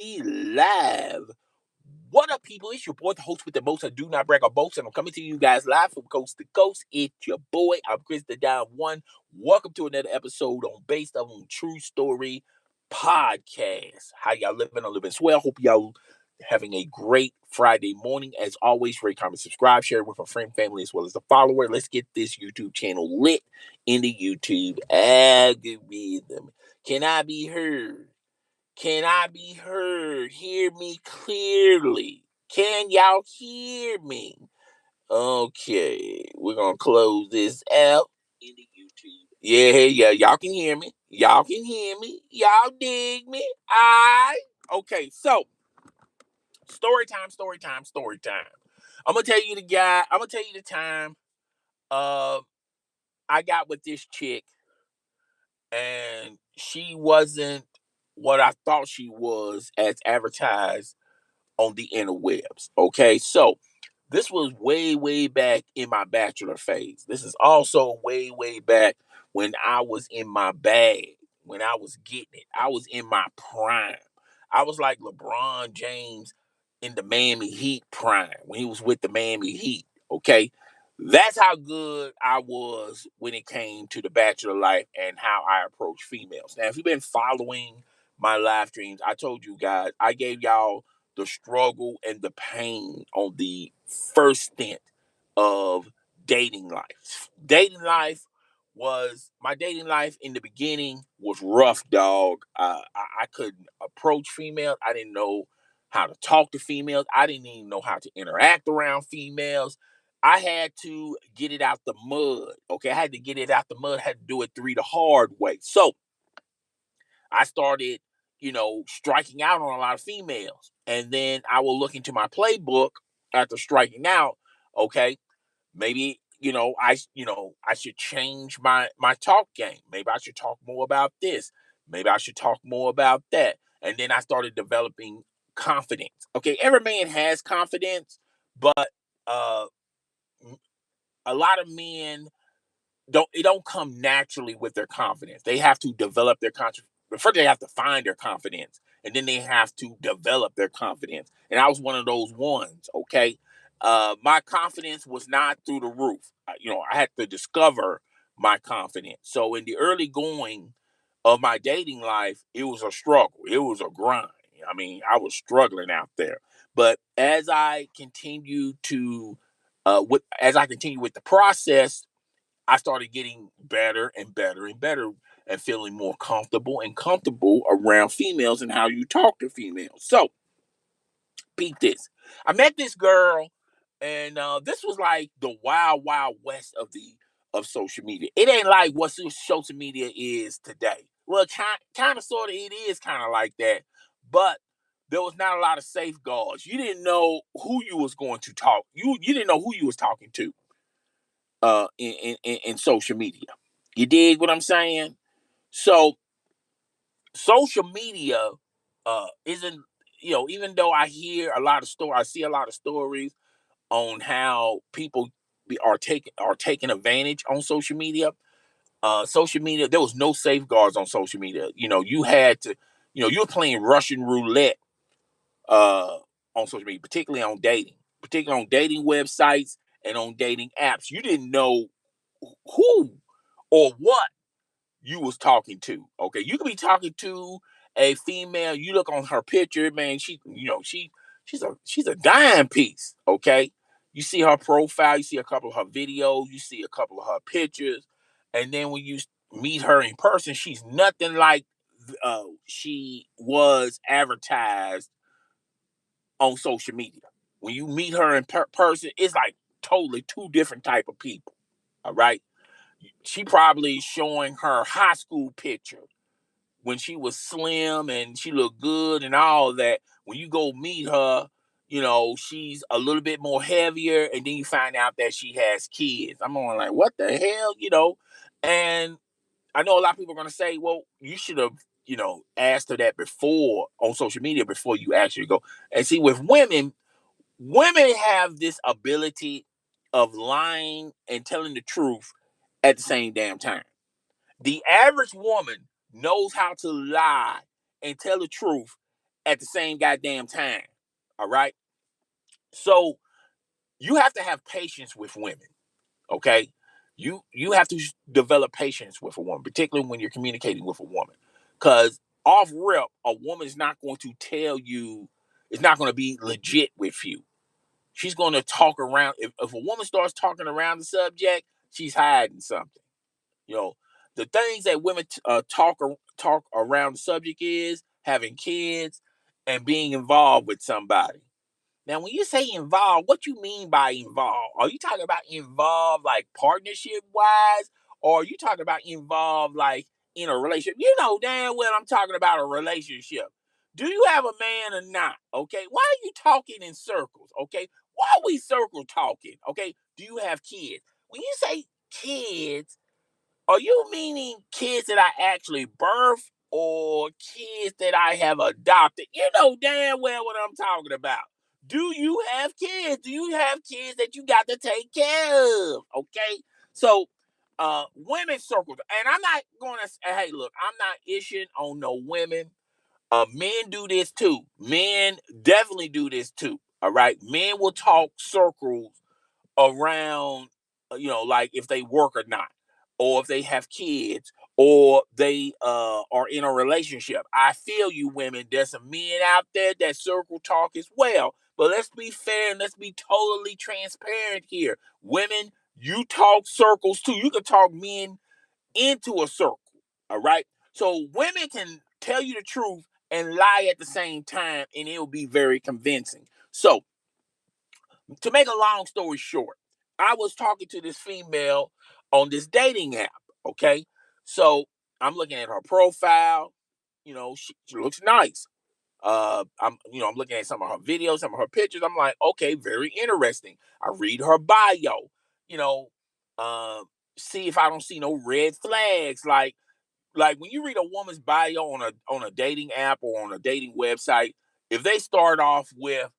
Live. What up, people? It's your boy, the host with the most. I do not brag or boast, and I'm coming to you guys live from coast to coast. It's your boy. I'm Chris the Don One. Welcome to another episode on Based on True Story Podcast. How y'all living? I'm living swell. Hope y'all having a great Friday morning. As always, rate, comment, subscribe, share it with a friend, family, as well as a follower. Let's get this YouTube channel lit in the YouTube algorithm. Can I be heard? Can I be heard? Hear me clearly. Can y'all hear me? Okay, we're gonna close this out in the YouTube. Yeah, y'all can hear me. Y'all can hear me. Y'all dig me. I okay. So story time, story time, story time. I'm gonna tell you the guy. I'm gonna tell you the time. Uh, I got with this chick, and she wasn't what I thought she was as advertised on the interwebs. Okay, so this was way, way back in my bachelor phase. This is also way, way back when I was in my bag, when I was getting it. I was in my prime. I was like LeBron James in the Miami Heat prime when he was with the Miami Heat. Okay. That's how good I was when it came to the bachelor life and how I approach females. Now, if you've been following my live streams, I told you guys, I gave y'all the struggle and the pain on the first stint of dating life. My dating life in the beginning was rough, dog. I couldn't approach females. I didn't know how to talk to females. I didn't even know how to interact around females. I had to get it out the mud. Okay, I had to get it out the mud. I had to do it the hard way. So I started, striking out on a lot of females. And then I will look into my playbook after striking out. Okay, maybe, I should change my talk game. Maybe I should talk more about this. Maybe I should talk more about that. And then I started developing confidence. Okay, every man has confidence, but uh a lot of men don't come naturally with their confidence. They have to develop their confidence. First, they have to find their confidence, and then they have to develop their confidence. And I was one of those ones. Okay, my confidence was not through the roof. I had to discover my confidence. So in the early going of my dating life, it was a struggle. It was a grind. I mean, I was struggling out there. But as I continue to, as I continue with the process, I started getting better and better and better and feeling more comfortable around females and how you talk to females. So, peep this. I met this girl, and this was like the wild, wild west of social media. It ain't like what social media is today. Well, kind of, sort of, it is kind of like that, but there was not a lot of safeguards. You didn't know who you was going to talk. You didn't know who you was talking to in social media. You dig what I'm saying? So social media isn't, even though I see a lot of stories on how people are taking advantage on social media. Social media, there was no safeguards on social media. You had to, you were playing Russian roulette uh on social media, particularly on dating websites and on dating apps. You didn't know who or what you was talking to. Okay, you could be talking to a female. You look on her picture, man. She's a dime piece. Okay, you see her profile, you see a couple of her videos, you see a couple of her pictures, and then when you meet her in person, she's nothing like she was advertised on social media. When you meet her in person, it's like totally two different type of people. All right, she probably showing her high school picture when she was slim and she looked good and all that. When you go meet her, she's a little bit more heavier, and then you find out that she has kids. I'm on like, what the hell? And I know a lot of people are gonna say, well, you should have, asked her that before on social media before you actually go. And see, with women have this ability of lying and telling the truth at the same damn time. The average woman knows how to lie and tell the truth at the same goddamn time. All right. So you have to have patience with women. Okay. You have to develop patience with a woman, particularly when you're communicating with a woman. Because off rip, a woman is not going to tell you, it's not going to be legit with you. She's going to talk around. If a woman starts talking around the subject, she's hiding something. You know, the things that women talk around the subject is having kids and being involved with somebody. Now, when you say involved, what you mean by involved? Are you talking about involved like partnership wise, or are you talking about involved like in a relationship? You know damn well I'm talking about a relationship. Do you have a man or not? Okay, why are you talking in circles? Okay, why are we circle talking? Okay, do you have kids? When you say kids, are you meaning kids that I actually birthed or kids that I have adopted? You know damn well what I'm talking about. Do you have kids? Do you have kids that you got to take care of? Okay. So women circles, and I'm not gonna say, hey, look, I'm not ishing on no women. Men do this too. Men definitely do this too. All right. Men will talk circles around, like if they work or not, or if they have kids, or they are in a relationship. I feel you, women. There's some men out there that circle talk as well. But let's be fair and let's be totally transparent here. Women, you talk circles too. You can talk men into a circle. All right. So women can tell you the truth and lie at the same time, and it will be very convincing. So to make a long story short, I was talking to this female on this dating app. Okay. So I'm looking at her profile. She looks nice. I'm looking at some of her videos, some of her pictures. I'm like, okay, very interesting. I read her bio, you know, uh, see if I don't see no red flags. Like when you read a woman's bio on a dating app or on a dating website, if they start off with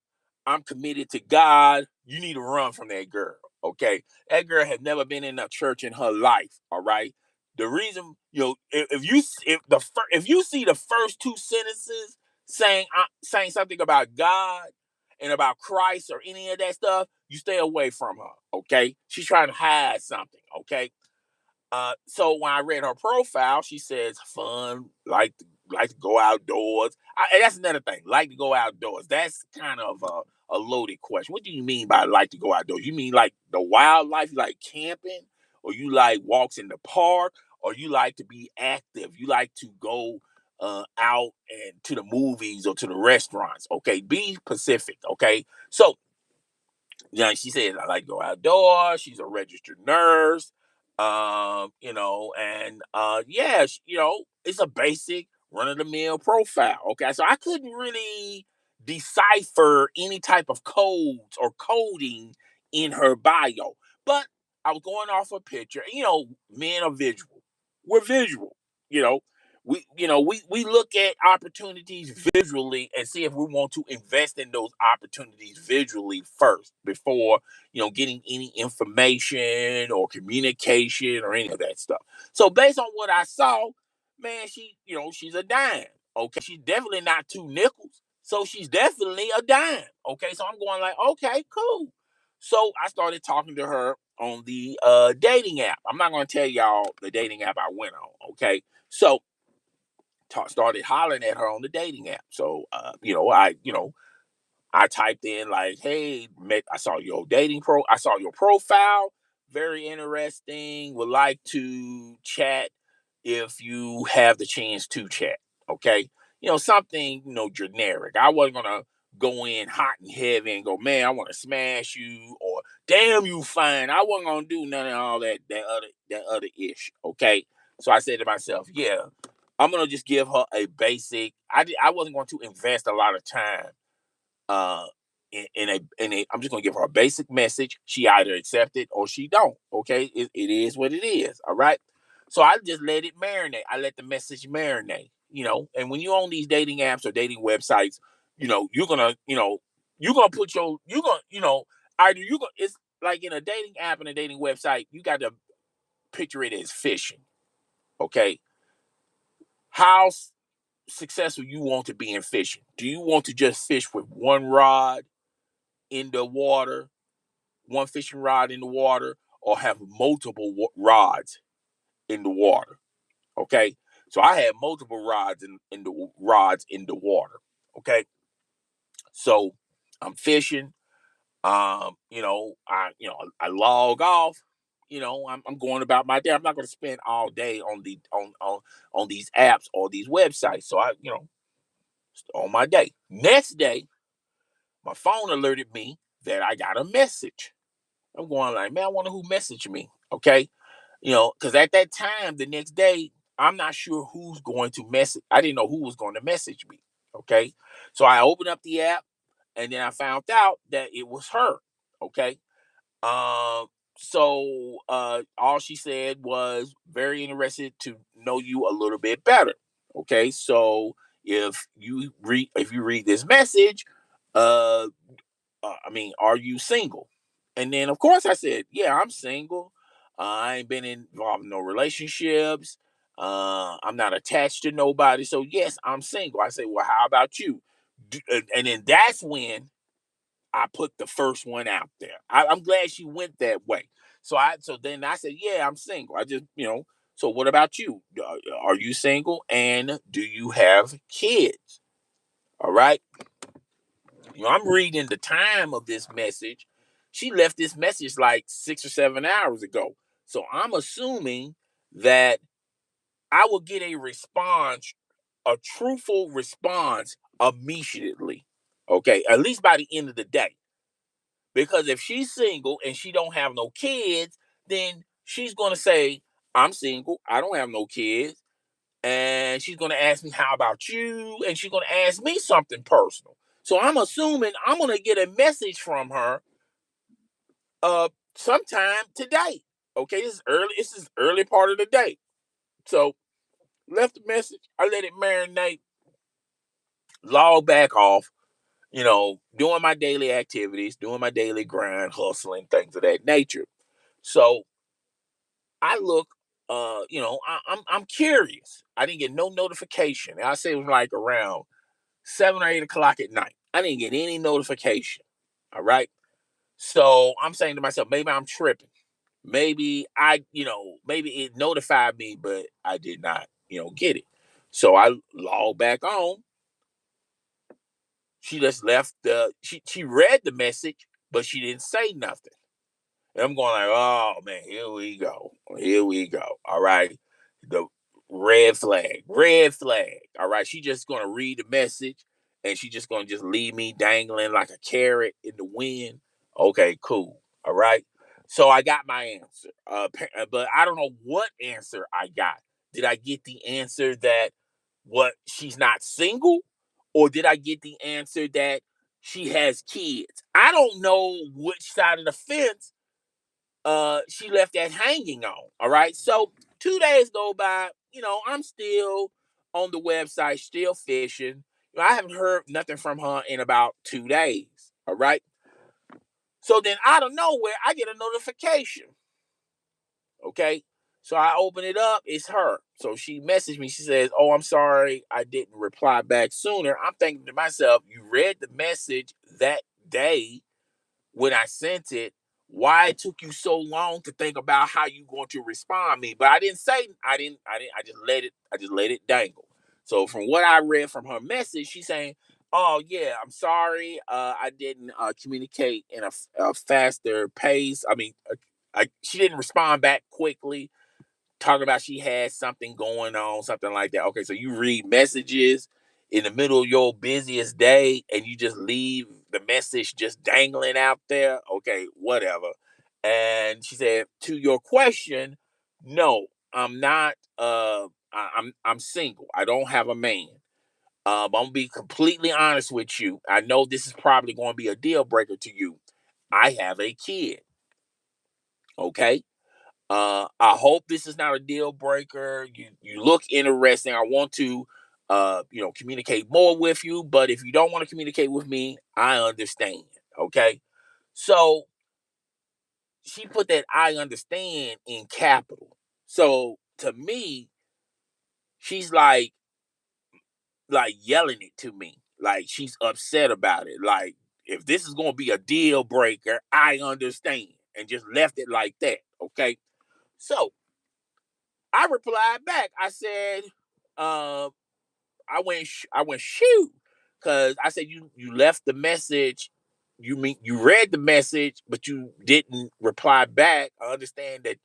"I'm committed to God," you need to run from that girl. Okay, that girl has never been in a church in her life. All right. The reason, if you see the first two sentences saying something about God and about Christ or any of that stuff, you stay away from her. Okay, she's trying to hide something. Okay, so when I read her profile, she says fun, like to go outdoors. And that's another thing, like to go outdoors. That's kind of a loaded question. What do you mean by like to go outdoors? You mean like the wildlife, you like camping, or you like walks in the park, or you like to be active? You like to go out and to the movies or to the restaurants? Okay, be specific. Okay, so she said I like to go outdoors. She's a registered nurse. And yeah, it's a basic run of the mill profile. Okay. So I couldn't really decipher any type of codes or coding in her bio. But I was going off a picture. Men are visual. We're visual, you know we look at opportunities visually and see if we want to invest in those opportunities visually first before getting any information or communication or any of that stuff. So based on what I saw, man, she's a dime. Okay, she's definitely not two nickels, so she's definitely a dime. Okay, so I'm going like, okay, cool. So I started talking to her on the dating app. I'm not going to tell y'all the dating app I went on. Okay, so started hollering at her on the dating app. So, I typed in like, "Hey, I saw your I saw your profile, very interesting. Would like to chat if you have the chance to chat." Okay, something generic. I wasn't gonna go in hot and heavy and go, "Man, I want to smash you," or "Damn, you fine." I wasn't gonna do none of all that other ish. Okay, so I said to myself, "Yeah, I'm gonna just give her a basic." I wasn't going to invest a lot of time uh in a I'm just gonna give her a basic message. She either accept it or she don't. Okay, it is what it is. All right. So I just let it marinate. I let the message marinate. And when you own these dating apps or dating websites, you're gonna put you're gonna either you gonna it's like in a dating app and a dating website, you got to picture it as fishing. Okay, house, successful you want to be in fishing? Do you want to just fish with one rod in the water, one fishing rod in the water, or have multiple rods in the water? Okay, so I had multiple rods in the water. Okay, so I'm fishing. I log off. I'm going about my day. I'm not going to spend all day on these apps or these websites. So on my day. Next day, my phone alerted me that I got a message. I'm going like, man, I wonder who messaged me. Okay, because at that time, the next day, I'm not sure who's going to message. I didn't know who was going to message me. Okay, so I opened up the app, and then I found out that it was her. Okay, um, all she said was very interested to know you a little bit better. Okay, so if you read this message, uh, are you single? And then of course I said, yeah, I'm single. I ain't been involved in no relationships. I'm not attached to nobody. So yes, I'm single. I said, well, how about you? And then that's when I put the first one out there. I'm glad she went that way. So then I said, yeah, I'm single. I just, so what about you? Are you single and do you have kids? All right. I'm reading the time of this message. She left this message like 6 or 7 hours ago. So I'm assuming that I will get a response, a truthful response immediately. Okay. At least by the end of the day. Because if she's single and she don't have no kids, then she's gonna say, I'm single, I don't have no kids. And she's gonna ask me, how about you? And she's gonna ask me something personal. So I'm assuming I'm gonna get a message from her uh sometime today. Okay, this is early part of the day. So left a message, I let it marinate, log back off, doing my daily activities, doing my daily grind, hustling, things of that nature. So I look, I'm curious. I didn't get no notification. I say it was like around 7 or 8 o'clock at night. I didn't get any notification. All right. So I'm saying to myself, maybe I'm tripping. Maybe it notified me, but I did not, get it. So I log back on. She just left she read the message, but she didn't say nothing. And I'm going like, oh man, here we go. Here we go. All right. The red flag. Red flag. All right. She just gonna read the message and she just gonna just leave me dangling like a carrot in the wind. Okay, cool. All right. So I got my answer. But I don't know what answer I got. Did I get the answer that what she's not single? Or did I get the answer that she has kids? I don't know which side of the fence she left that hanging on. All right. So 2 days go by, I'm still on the website, still fishing. I haven't heard nothing from her in about 2 days. All right. So then out of nowhere, I get a notification. Okay. So I open it up, it's her. So she messaged me. She says, oh, I'm sorry I didn't reply back sooner. I'm thinking to myself, you read the message that day when I sent it, why it took you so long to think about how you going to respond to me. But I just let it dangle. So from what I read from her message, she's saying, oh yeah, I'm sorry. I didn't communicate in a faster pace. She didn't respond back quickly talking about she had something going on, something like that. Okay, so you read messages in the middle of your busiest day and you just leave the message just dangling out there. Okay, whatever. And she said, to your question, no, I'm not I'm single. I don't have a man. I'm gonna be completely honest with you. I know this is probably gonna be a deal breaker to you. I have a kid. Okay. I hope this is not a deal breaker. You look interesting. I want to communicate more with you, but if you don't want to communicate with me, I understand. Okay. So she put that I understand in capital. So to me, she's like, like yelling it to me. Like she's upset about it. Like if this is gonna be a deal breaker, I understand. And just left it like that. Okay. So I replied back. I said, uh, I went shoot because I said you left the message. You mean you read the message, but you didn't reply back. I understand that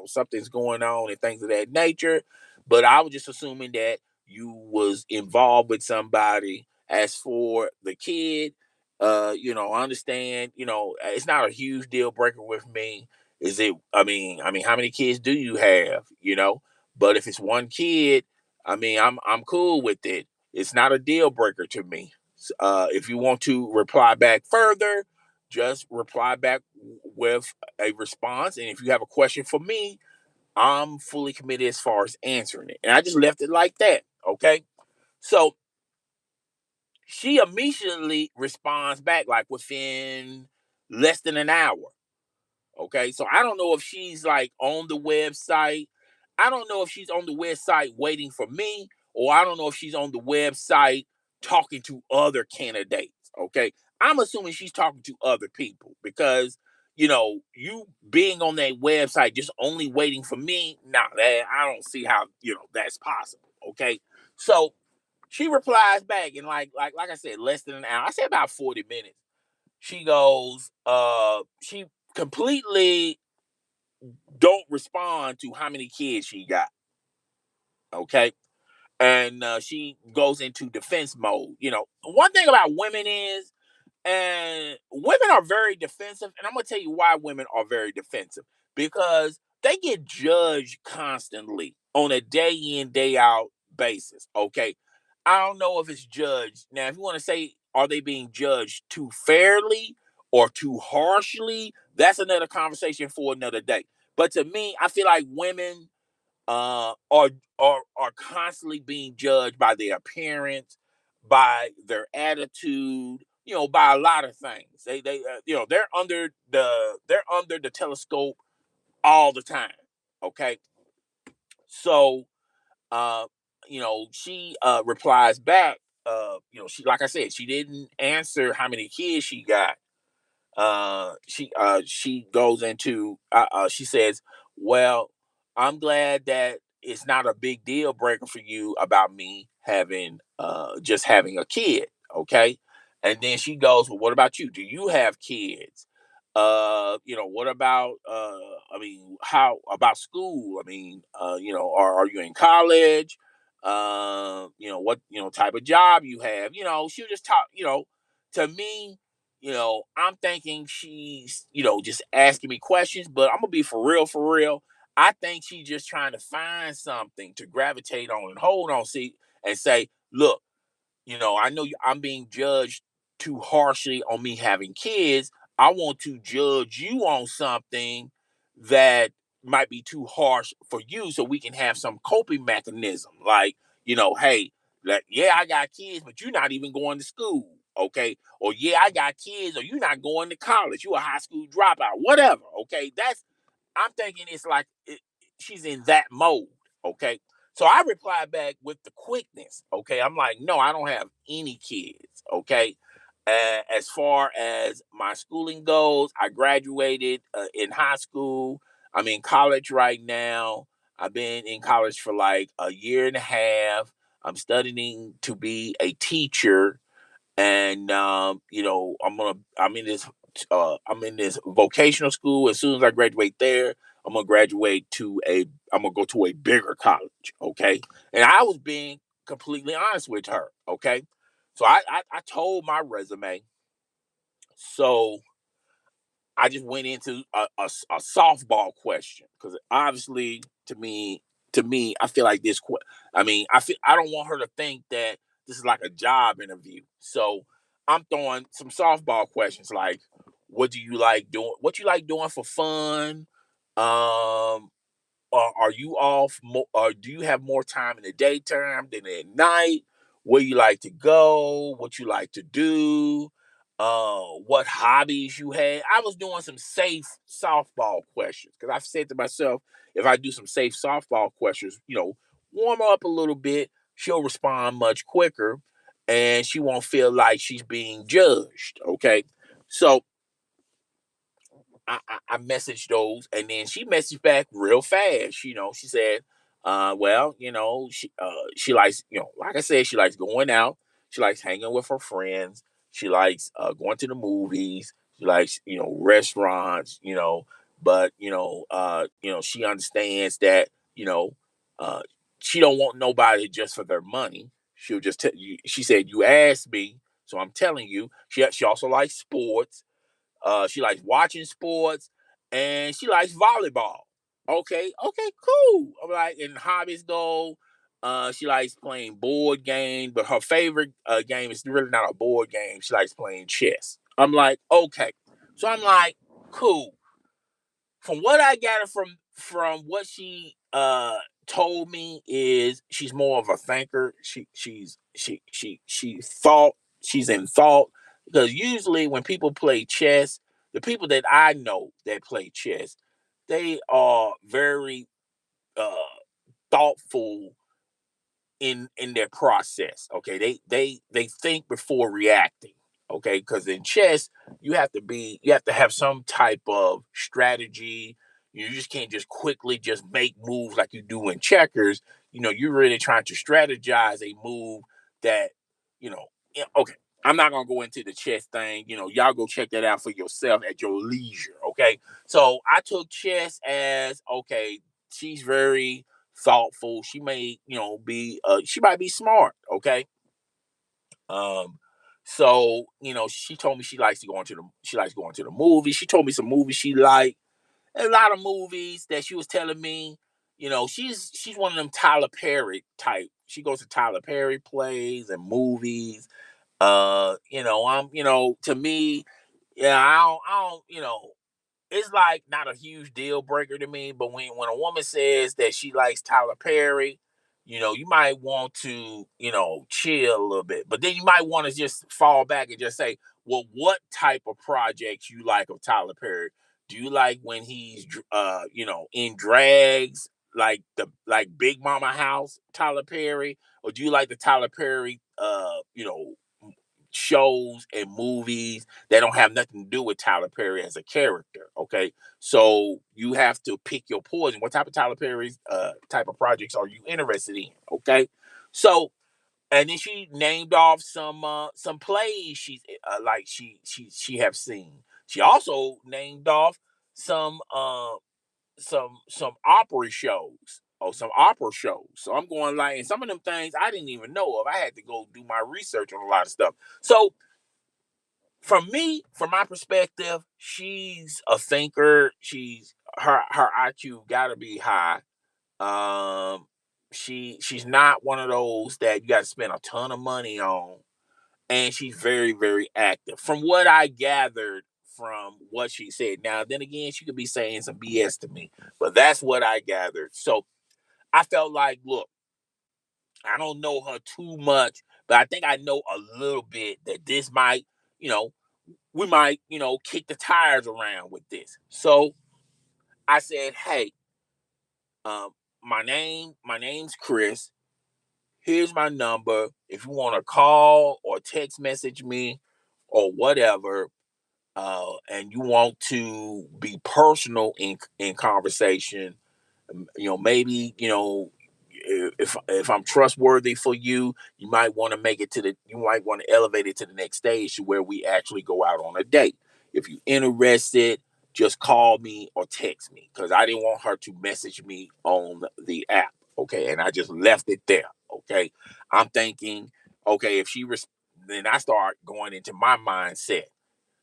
something's going on and things of that nature, but I was just assuming that you was involved with somebody. As for the kid, I understand. It's not a huge deal breaker with me. Is it? I mean, how many kids do you have? But if it's one kid, I mean, I'm cool with it. It's not a deal breaker to me. If you want to reply back further, just reply back with a response. And if you have a question for me, I'm fully committed as far as answering it. And I just left it like that. Okay. So she immediately responds back like within less than an hour. Okay, so I don't know if she's like on the website. I don't know if she's on the website waiting for me, or I don't know if she's on the website talking to other candidates. Okay, I'm assuming she's talking to other people because you being on that website just only waiting for me. Nah, I don't see how that's possible. Okay, so she replies back and like I said, less than an hour. I said about 40 minutes. She goes, she completely don't respond to how many kids she got. Okay. And she goes into defense mode. One thing about women is, and women are very defensive. And I'm going to tell you why women are very defensive because they get judged constantly on a day in, day out basis. Okay. I don't know if it's judged. Now, if you want to say, are they being judged too fairly or too harshly? That's another conversation for another day. But to me, I feel like women are constantly being judged by their appearance, by their attitude, by a lot of things. They're under the telescope all the time. Okay, so uh, she replies back. She like I said, she didn't answer how many kids she got. She goes into she says, well, I'm glad that it's not a big deal breaker for you about me having just having a kid. Okay. And then she goes, well, what about you? Do you have kids? What about I mean, how about school? I mean, are you in college? What type of job you have? She'll just talk, to me, I'm thinking she's, just asking me questions, but I'm gonna be for real, for real. I think she's just trying to find something to gravitate on and hold on, see, and say, look, I know I'm being judged too harshly on me having kids. I want to judge you on something that might be too harsh for you so we can have some coping mechanism. Like, hey, like, yeah, I got kids, but you're not even going to school. Okay. Or yeah, I got kids, or you're not going to college. You a high school dropout, whatever. Okay. I'm thinking it's like she's in that mode. Okay. So I replied back with the quickness. Okay. I'm like, no, I don't have any kids. Okay. As far as my schooling goes, I graduated in high school. I'm in college right now. I've been in college for like a year and a half. I'm studying to be a teacher, and I'm in this vocational school. As soon as I graduate there, I'm gonna go to a bigger college. Okay. And I was being completely honest with her. Okay. So I told my resume. So I just went into a softball question because obviously to me, I feel like I don't want her to think that this is like a job interview. So I'm throwing some softball questions like, what do you like doing? What you like doing for fun? Um, are you off? Or do you have more time in the daytime than at night? Where you like to go? What you like to do? What hobbies you had? I was doing some safe softball questions because I've said to myself, if I do some safe softball questions, warm up a little bit. she'll respond much quicker, and she won't feel like she's being judged. Okay. So I messaged those, and then she messaged back real fast. She said, well, she likes, like I said, she likes going out. She likes hanging with her friends. She likes going to the movies. She likes, restaurants, but she understands that, uh, she don't want nobody just for their money. She'll just tell you. She said, you asked me, so I'm telling you. She also likes sports. She likes watching sports, and she likes volleyball. Okay, okay, cool. I'm like, and hobbies go. She likes playing board games, but her favorite game is really not a board game. She likes playing chess. I'm like, okay. So I'm like, cool. From what I gathered from what she told me is she's more of a thinker. She thought she's in thought, because usually when people play chess, the people that I know that play chess, they are very uh thoughtful in their process. Okay, they think before reacting. Okay, because in chess you have to have some type of strategy. You just can't just quickly just make moves like you do in checkers. You're really trying to strategize a move that, yeah, okay. I'm not gonna go into the chess thing. Y'all go check that out for yourself at your leisure. Okay. So I took chess as, okay, she's very thoughtful. She may, be she might be smart. Okay. Um, so she told me she likes going to the movies. She told me some movies she liked. A lot of movies that she was telling me. She's one of them Tyler Perry type. She goes to Tyler Perry plays and movies. To me, yeah, I don't, it's like not a huge deal breaker to me. But when a woman says that she likes Tyler Perry, you might want to, chill a little bit. But then you might want to just fall back and just say, well, what type of projects you like of Tyler Perry? Do you like when he's in drags, like Big Mama House Tyler Perry, or do you like the Tyler Perry shows and movies that don't have nothing to do with Tyler Perry as a character? Okay. So you have to pick your poison. What type of Tyler Perry's type of projects are you interested in? Okay. So, and then she named off some plays she's like she have seen. She also named off some some opera shows or some opera shows. So I'm going like, and some of them things I didn't even know of. I had to go do my research on a lot of stuff. So from me, from my perspective, she's a thinker. Her IQ gotta be high. Um, she's not one of those that you got to spend a ton of money on, and she's very very active. From what I gathered from what she said. Now, then again, she could be saying some BS to me, but that's what I gathered. So I felt like, look, I don't know her too much, but I think I know a little bit that this might, you know, we might, kick the tires around with this. So I said, hey, um, my name's Chris. Here's my number. If you want to call or text message me or whatever, and you want to be personal in conversation, maybe if I'm trustworthy for you, you might want to you might want to elevate it to the next stage to where we actually go out on a date. If you're interested, just call me or text me, because I didn't want her to message me on the app. Okay, and I just left it there. Okay, I'm thinking, okay, then I start going into my mindset.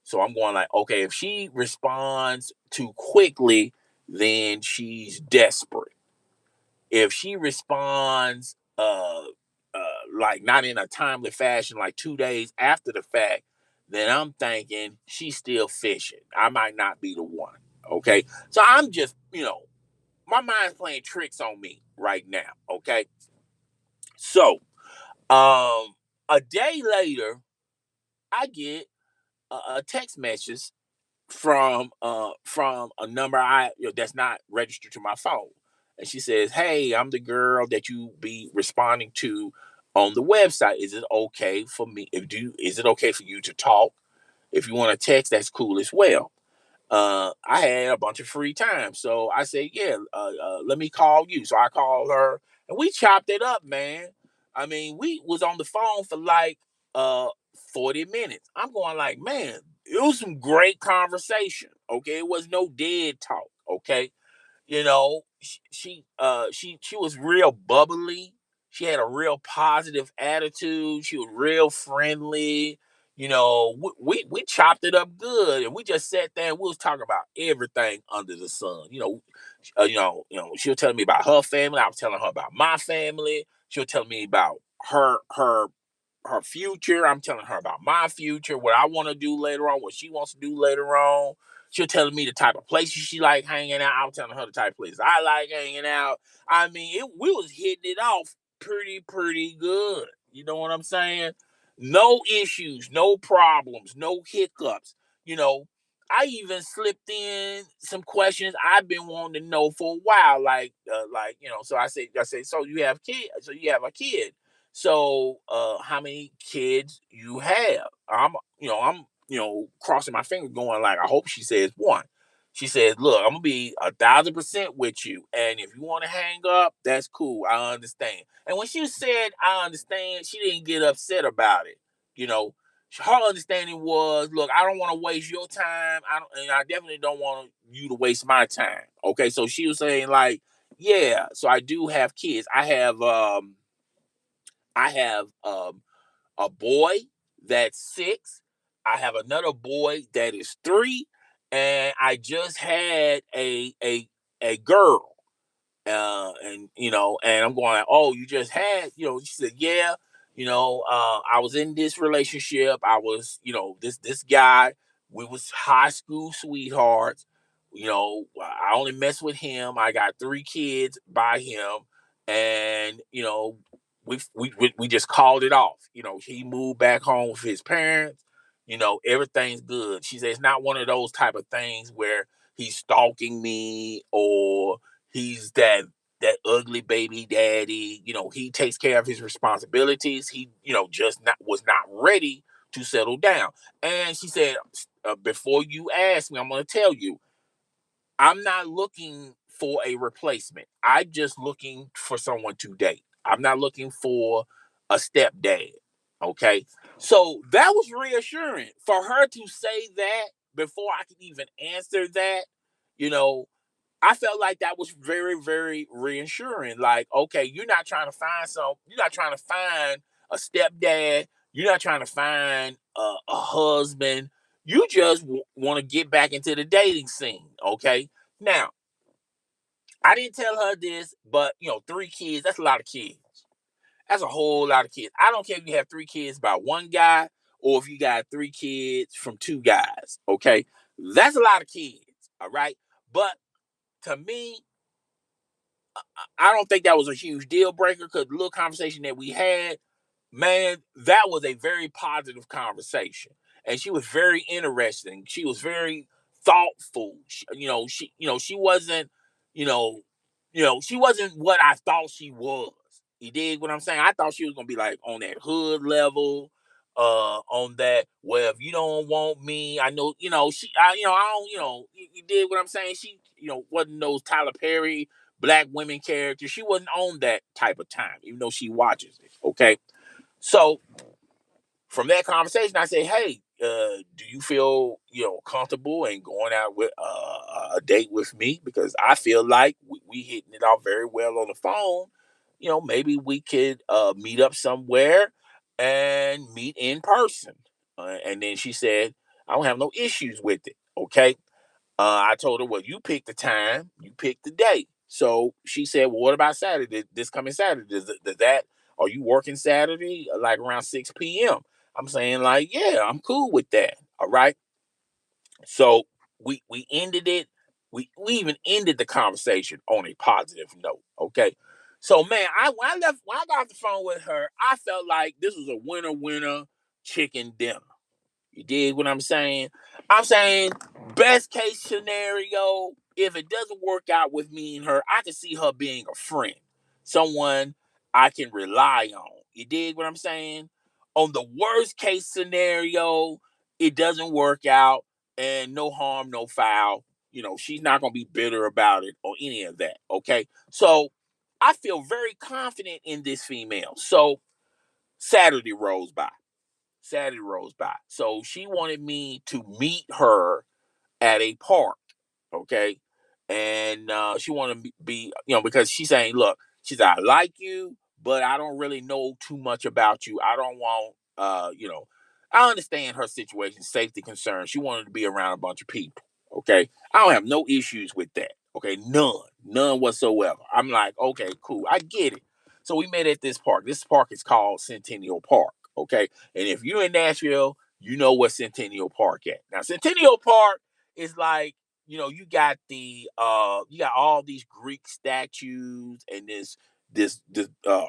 So I'm going like, okay, if she responds too quickly, then she's desperate. If she responds like not in a timely fashion, like 2 days after the fact, then I'm thinking she's still fishing. I might not be the one. Okay. So I'm just, my mind's playing tricks on me right now. Okay. So a day later, I get a text message from a number that's not registered to my phone. And she says, "Hey, I'm the girl that you be responding to on the website. Is it okay for me? Is it okay for you to talk? If you want to text, that's cool as well." I had a bunch of free time, so I said, "Yeah, let me call you." So I called her, and we chopped it up, man. I mean, we was on the phone for like uh 40 minutes. I'm going like, man, it was some great conversation. Okay, it was no dead talk. Okay, she was real bubbly. She had a real positive attitude. She was real friendly. We chopped it up good, and we just sat there and we was talking about everything under the sun. She'll tell me about her family. I was telling her about my family. She'll tell me about her future. I'm telling her about my future, what I want to do later on, what she wants to do later on. She'll telling me the type of places she like hanging out. I'm telling her the type of places I like hanging out. I mean, we was hitting it off pretty good. You know what I'm saying? No issues, no problems, no hiccups. You know, I even slipped in some questions I've been wanting to know for a while. So I say, so you have kids, so you have a kid. So, how many kids you have? I'm crossing my fingers, going like, I hope she says one. She says, "Look, I'm gonna be 1,000% with you, and if you want to hang up, that's cool. I understand." And when she said, "I understand," she didn't get upset about it. You know, her understanding was, "Look, I don't want to waste your time. And I definitely don't want you to waste my time." Okay, so she was saying like, "Yeah, so I do have kids. I have a boy that's 6. I have another boy that is 3, and I just had a girl." And I'm going like, "Oh, you just had," she said, "Yeah, I was in this relationship. I was, this guy, we was high school sweethearts. I only mess with him. I got 3 kids by him, and we just called it off. He moved back home with his parents. Everything's good." She said, "It's not one of those type of things where he's stalking me, or he's that ugly baby daddy. He takes care of his responsibilities. He, just not was not ready to settle down." And she said, "Before you ask me, I'm going to tell you, I'm not looking for a replacement. I'm just looking for someone to date. I'm not looking for a stepdad." Okay. So that was reassuring for her to say that before I could even answer that. You know, I felt like that was very, very reassuring. Like, okay, you're not trying to find a stepdad. You're not trying to find a husband. You just want to get back into the dating scene. Okay. Now, I didn't tell her this, but 3 kids, that's a lot of kids. That's a whole lot of kids. I don't care if you have 3 kids by one guy or if you got 3 kids from 2 guys. Okay. That's a lot of kids. All right. But to me, I don't think that was a huge deal breaker, because the little conversation that we had, man, that was a very positive conversation. And she was very interesting. She was very thoughtful. She wasn't, you know, she wasn't what I thought she was. You dig what I'm saying? I thought she was gonna be like on that hood level, on that. Well, if you don't want me, I know, I don't, you did what I'm saying. She, wasn't those Tyler Perry black women characters. She wasn't on that type of time, even though she watches it. Okay, so from that conversation, I say, "Hey, do you feel comfortable in going out with a date with me? Because I feel like we hitting it off very well on the phone. Maybe we could meet up somewhere and meet in person." And then she said, "I don't have no issues with it." Okay. I told her, "Well, you pick the time, you pick the day." So she said, "Well, what about Saturday? This coming Saturday? Are you working Saturday, like around 6 p.m.?" I'm saying, like, "Yeah, I'm cool with that." All right. So we ended it. We even ended the conversation on a positive note. Okay. So man, when I got off the phone with her, I felt like this was a winner chicken dinner. You dig what I'm saying? I'm saying best case scenario. if it doesn't work out with me and her, I can see her being a friend, someone I can rely on. You dig what I'm saying? On the worst case scenario, it doesn't work out and no harm, no foul. She's not going to be bitter about it or any of that. Okay. So I feel very confident in this female. So Saturday rolls by. Saturday rolls by. So she wanted me to meet her at a park, okay? And she wanted to be, because she's saying, look, she's I like you, but I don't really know too much about you. I don't want, I understand her situation, safety concerns. She wanted to be around a bunch of people, okay? I don't have no issues with that, okay? None whatsoever. I'm like, okay, cool, I get it. So we met at this park. This park is called Centennial Park, okay? And if you're in Nashville, you know what Centennial Park at. Now, Centennial Park is like, you got all these Greek statues and this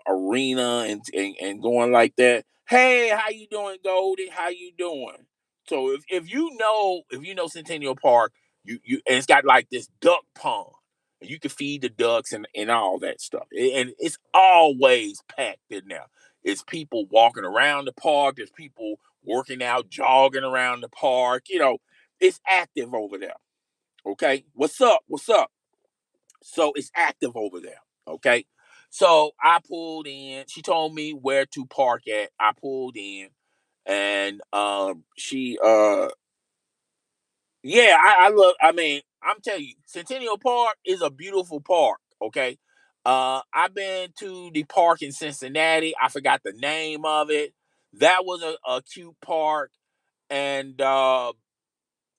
arena and going like that. Hey, how you doing, Goldie? How you doing? So if you know Centennial Park, you and it's got like this duck pond. And you can feed the ducks and all that stuff. And it's always packed in there. It's people walking around the park. There's people working out, jogging around the park. It's active over there. Okay. What's up? What's up? So it's active over there. Okay. So I pulled in. She told me where to park at. I pulled in and she yeah, I love I'm telling you, Centennial Park is a beautiful park. Okay. I've been to the park in Cincinnati. I forgot the name of it. That was a cute park. And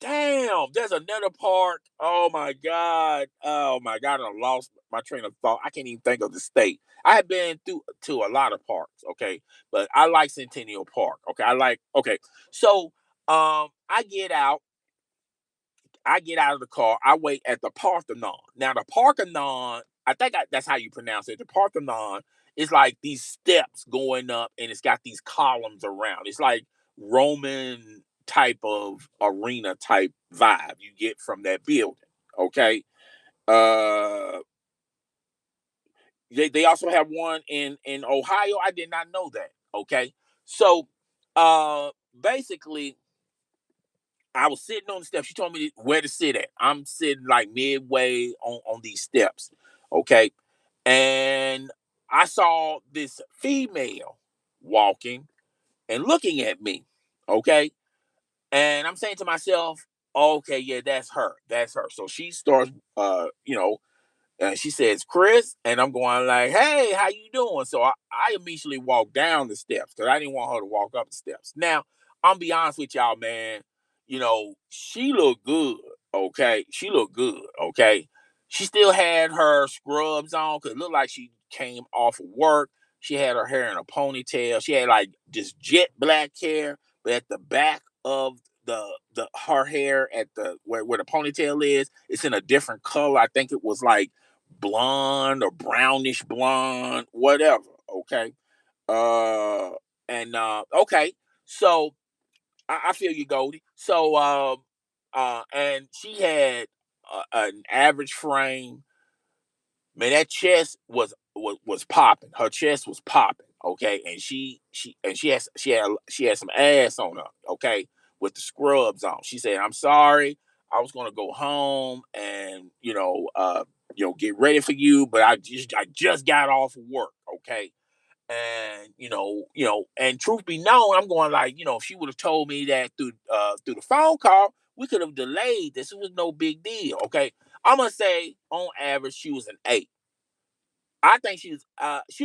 damn, there's another park. Oh my God. Oh my God. I lost my train of thought. I can't even think of the state. I have been through to a lot of parks, okay? But I like Centennial Park. Okay. So I get out of the car, I wait at the Parthenon. Now the Parthenon, I think that's how you pronounce it. The Parthenon is like these steps going up and it's got these columns around. It's like Roman type of arena type vibe you get from that building. Okay. Uh they also have one in Ohio. I did not know that. Okay. So basically I was sitting on the steps. She told me where to sit at. I'm sitting like midway on these steps. Okay. And I saw this female walking and looking at me. Okay. And I'm saying to myself, okay, yeah, that's her. That's her. So she starts and she says, Chris, and I'm going like, hey, how you doing? So I immediately walked down the steps because I didn't want her to walk up the steps. Now, I'm be honest with y'all, man. She looked good. Okay. She looked good. Okay. She still had her scrubs on because it looked like she came off of work. She had her hair in a ponytail. She had like just jet black hair, but at the back of the her hair at the where the ponytail is, it's in a different color. I think it was like blonde or brownish blonde, whatever. Okay. Uh okay. So I feel you, Goldie. So and she had an average frame. Man, that chest was popping. Her chest was popping. Okay. And she had some ass on her, okay, with the scrubs on. She said, I'm sorry. I was gonna go home and get ready for you, but I just got off of work, okay? And and truth be known, I'm going like, if she would have told me that through the phone call, we could have delayed this. It was no big deal. Okay. I'm gonna say on average she was an 8. I think she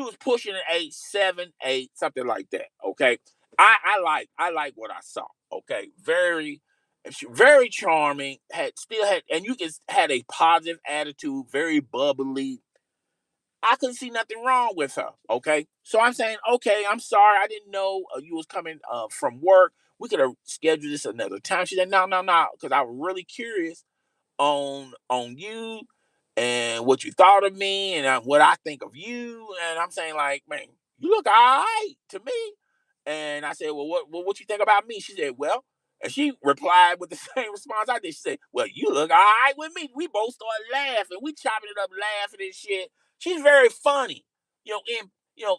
was pushing an 8, 7, 8, something like that. Okay. I like what I saw. Okay. Very charming, and you can had a positive attitude, very bubbly. I couldn't see nothing wrong with her. Okay. So I'm saying, okay, I'm sorry. I didn't know you was coming from work. We could have scheduled this another time. She said, no, no, no, because I was really curious on you and what you thought of me and what I think of you. And I'm saying, like, man, you look all right to me. And I said, well, what you think about me? She said, well, And she replied with the same response I did. She said, "Well, you look all right with me." We both started laughing. We chopping it up, laughing and shit. She's very funny, you know.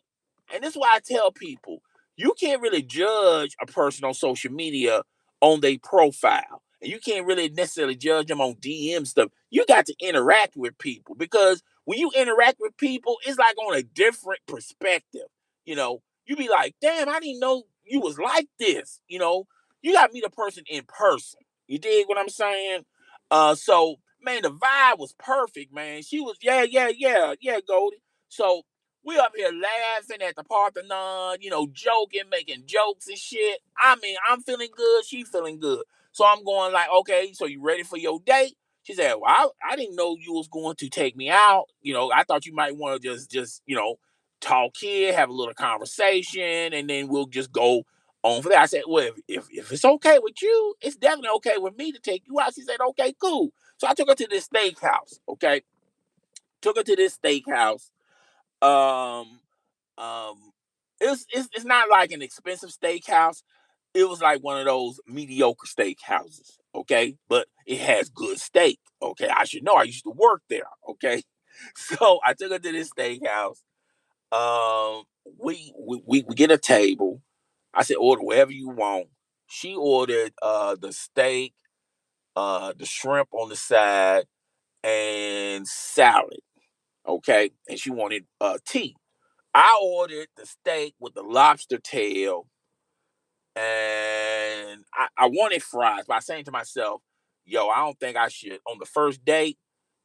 And this is why I tell people you can't really judge a person on social media on their profile, and you can't really necessarily judge them on DM stuff. You got to interact with people because when you interact with people, it's like on a different perspective. You be like, "Damn, I didn't know you was like this." You got to meet a person in person. You dig what I'm saying? So man, the vibe was perfect, man. She was, yeah, yeah, yeah, yeah, Goldie. So we up here laughing at the Parthenon, joking, making jokes and shit. I mean, I'm feeling good. She feeling good. So I'm going like, okay, so you ready for your date? She said, well, I didn't know you was going to take me out. I thought you might want to just, talk here, have a little conversation, and then we'll just go on for that. I said, well, if it's okay with you, it's definitely okay with me to take you out. She said, okay, cool. So I took her to this steakhouse. Okay. Took her to this steakhouse. Um, um, it's not like an expensive steakhouse. It was like one of those mediocre steakhouses. Okay. But it has good steak. Okay. I should know. I used to work there. Okay. So I took her to this steakhouse. Um, we get a table. I said, order whatever you want. She ordered the steak, the shrimp on the side, and salad. Okay, and she wanted tea. I ordered the steak with the lobster tail, and I wanted fries. But I saying to myself, "Yo, I don't think I should on the first date.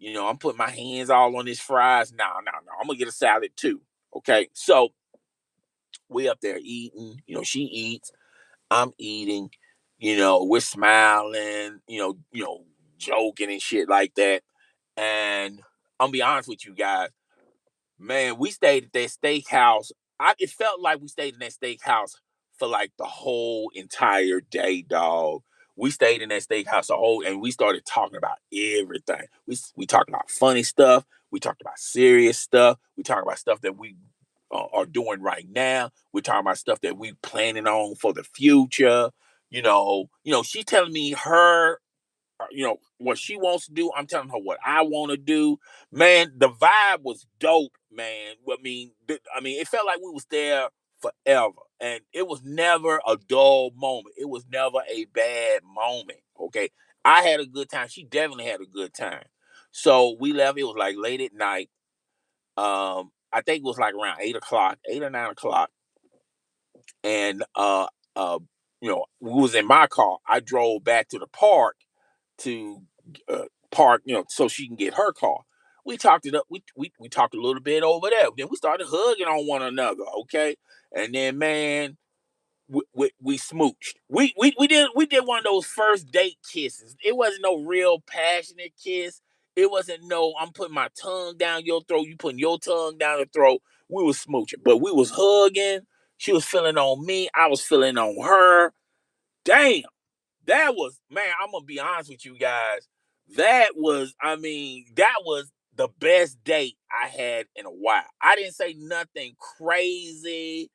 I'm putting my hands all on these fries. No, no, no. I'm gonna get a salad too." Okay, so we up there eating. She eats. I'm eating. We're smiling. Joking and shit like that. And I'm gonna be honest with you guys, man. We stayed at that steakhouse. It felt like we stayed in that steakhouse for like the whole entire day, dog. We stayed in that steakhouse and we started talking about everything. We talked about funny stuff. We talked about serious stuff. We talked about stuff that we are doing right now. We're talking about stuff that we planning on for the future. She's telling me what she wants to do. I'm telling her what I want to do. Man, the vibe was dope, man. I mean, it felt like we was there forever, and it was never a dull moment. It was never a bad moment. Okay, I had a good time. She definitely had a good time. So we left. It was like late at night. I think it was like around 8 o'clock, 8 or 9 o'clock, and we was in my car. I drove back to the park to park, so she can get her car. We talked it up. We talked a little bit over there. Then we started hugging on one another. Okay, and then man, we smooched. We did one of those first date kisses. It wasn't no real passionate kiss. It wasn't no I'm putting my tongue down your throat. You putting your tongue down the throat. We was smooching, but we was hugging. She was feeling on me. I was feeling on her. Damn, that was, man. I'm gonna be honest with you guys. That was the best date I had in a while. I didn't say nothing crazy,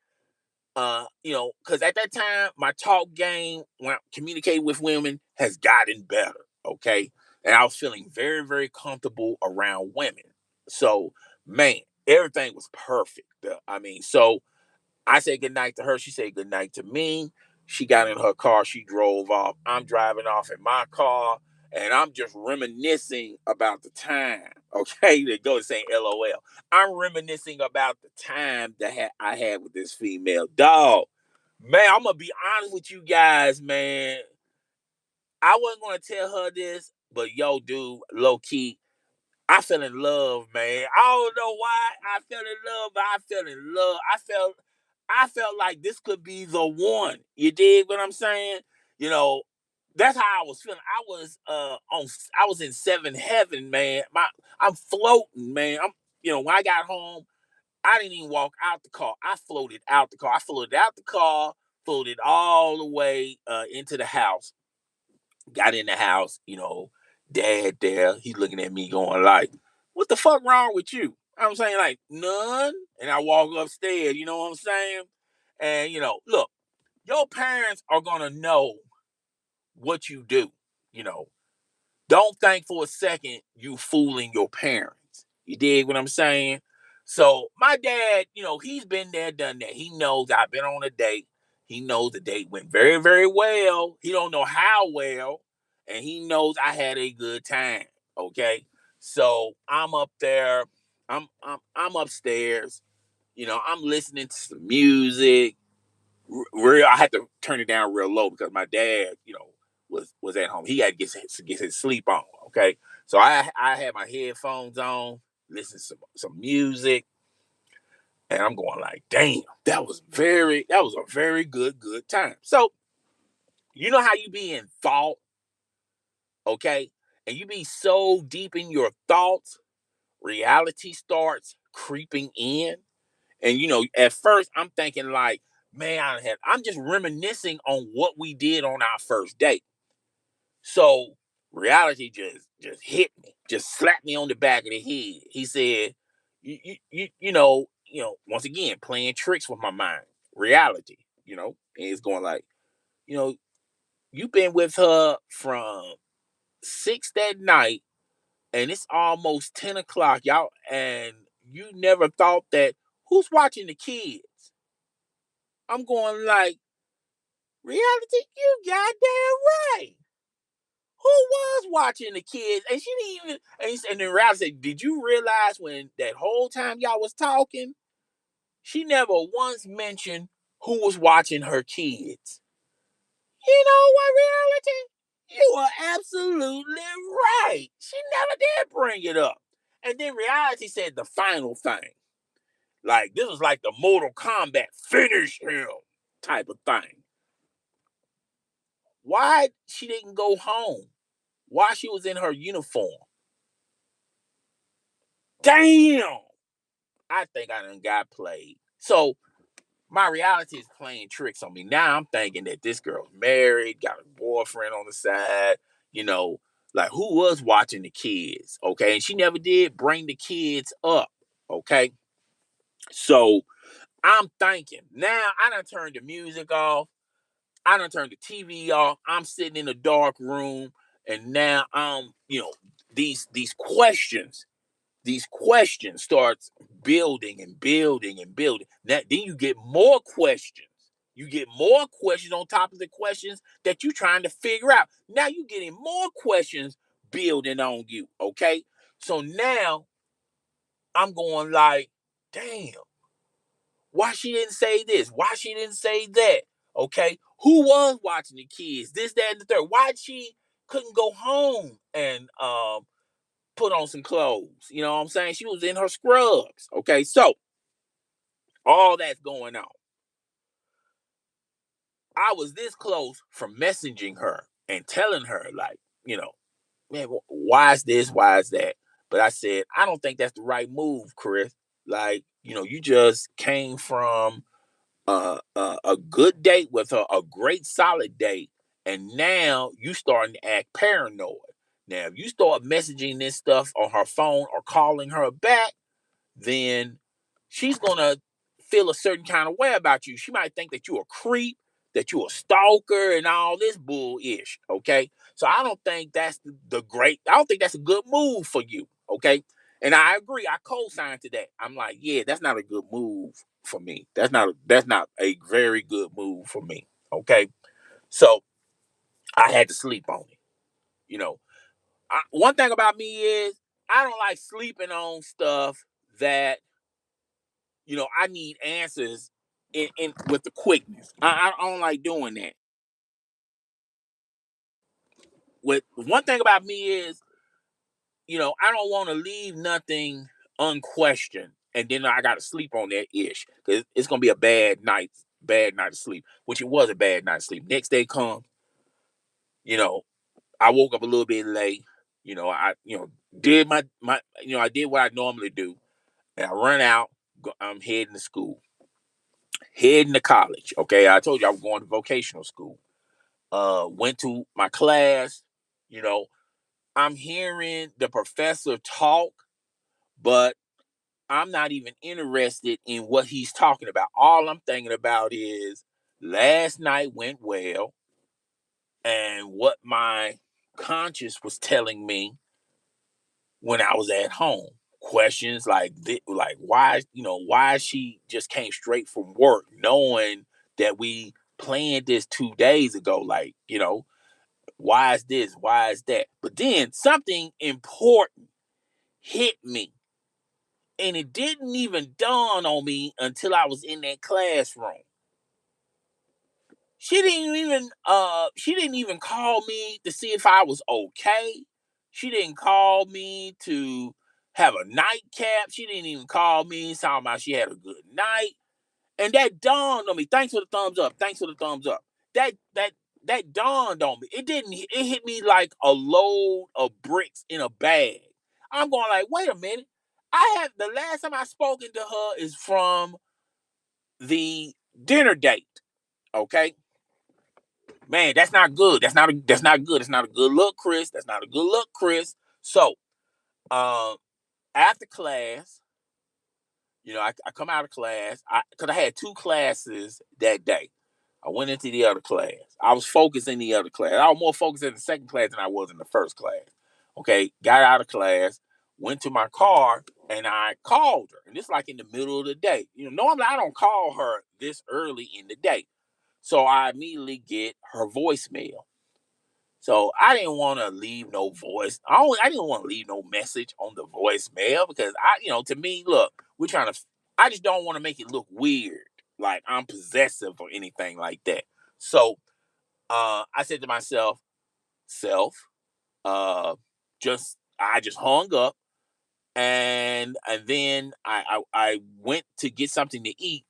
because at that time my talk game when I communicate with women has gotten better. Okay, and I was feeling very, very comfortable around women. So, man, everything was perfect. So I said goodnight to her. She said goodnight to me. She got in her car. She drove off. I'm driving off in my car. And I'm just reminiscing about the time. Okay, they go and say LOL. I'm reminiscing about the time that I had with this female dog. Man, I'm gonna be honest with you guys, man. I wasn't gonna tell her this, but yo, dude, low key, I fell in love, man. I don't know why I fell in love, but I fell in love. I felt like this could be the one. You dig what I'm saying? You know, that's how I was feeling. I was in seven heaven, man. I'm floating, man. When I got home, I didn't even walk out the car. I floated out the car. I floated out the car, floated all the way into the house. Got in the house, dad there. He's looking at me going like, what the fuck wrong with you? I'm saying like none. And I walk upstairs, you know what I'm saying? And look, your parents are gonna know what you do. You know, don't think for a second you fooling your parents. You dig what I'm saying? So my dad, he's been there, done that. He knows I've been on a date. He knows the date went very, very well. He don't know how well, and he knows I had a good time. Okay, so I'm up there. I'm upstairs. I'm listening to some music. Real, I had to turn it down real low because my dad, was at home. He had to get his sleep on. Okay, so I had my headphones on, listen to some music, and I'm going like, damn, that was a very good time. So you know how you be in thought, okay, and you be so deep in your thoughts, reality starts creeping in. And at first I'm thinking like, man, I'm just reminiscing on what we did on our first date. So reality just hit me, just slapped me on the back of the head. He said, once again, playing tricks with my mind. Reality, and it's going like, you know, you've been with her from 6 that night, and it's almost 10 o'clock, y'all, and you never thought that who's watching the kids? I'm going like, reality, you goddamn right. Who was watching the kids? And she didn't even. And then Ralph said, "Did you realize when that whole time y'all was talking, she never once mentioned who was watching her kids?" You know what, reality? You are absolutely right. She never did bring it up. And then reality said the final thing. Like this was like the Mortal Kombat finish him type of thing. Why she didn't go home? Why she was in her uniform? Damn! I think I done got played. So my reality is playing tricks on me. Now I'm thinking that this girl's married, got a boyfriend on the side, you know, like who was watching the kids? Okay. And she never did bring the kids up. Okay. So I'm thinking, now I done turned the music off. I done turned the TV off. I'm sitting in a dark room. And now these questions starts building and building and building. Then you get more questions. You get more questions on top of the questions that you're trying to figure out. Now you're getting more questions building on you. Okay. So now I'm going like, damn, why she didn't say this? Why she didn't say that? Okay. Who was watching the kids? This, that, and the third. Why she couldn't go home and put on some clothes? You know what I'm saying? She was in her scrubs. Okay. So all that's going on. I was this close from messaging her and telling her, like, man, why is this? Why is that? But I said, I don't think that's the right move, Chris. Like, you just came from a good date with her, a great solid date, and now you starting to act paranoid. Now, if you start messaging this stuff on her phone or calling her back, then she's gonna feel a certain kind of way about you. She might think that you a creep, that you a stalker, and all this bull ish. Okay, so I don't think that's the great. I don't think that's a good move for you. Okay, and I agree. I co-sign to that. I'm like, yeah, that's not a good move for me. That's not a very good move for me. Okay, so I had to sleep on it. You know, one thing about me is I don't like sleeping on stuff that I need answers in with the quickness. I don't like doing that. With one thing about me is, I don't want to leave nothing unquestioned, and then I got to sleep on that ish because it's gonna be a bad night of sleep. Which it was a bad night of sleep. Next day comes, you know, I woke up a little bit late. I did I did what I normally do, and I run out. I'm heading to school, heading to college. Okay, I told you I was going to vocational school. Went to my class. You know, I'm hearing the professor talk, but I'm not even interested in what he's talking about. All I'm thinking about is last night went well. and what my conscience was telling me when I was at home. Questions like like why she just came straight from work, knowing that we planned this 2 days ago. Like, why is this? Why is that? But then something important hit me, and it didn't even dawn on me until I was in that classroom. She didn't even call me to see if I was okay. She didn't call me to have a nightcap. She didn't even call me talking about she had a good night. And that dawned on me. Thanks for the thumbs up. Thanks for the thumbs up. That dawned on me. It didn't. It hit me like a load of bricks in a bag. I'm going like, wait a minute. I have the last time I spoken to her is from the dinner date. Okay, man, that's not good. That's not good. It's not a good look, Chris. That's not a good look, Chris. So, um, after class, I come out of class. Because I had two classes that day. I went into the other class. I was focused in the other class. I was more focused in the second class than I was in the first class. Okay, got out of class, went to my car, and I called her. And this like in the middle of the day. Normally I don't call her this early in the day. So I immediately get her voicemail. So I didn't want to leave no voice. I didn't want to leave no message on the voicemail because to me, look, we're trying to. I just don't want to make it look weird, like I'm possessive or anything like that. So I said to myself, self, uh, I just hung up, and then I went to get something to eat,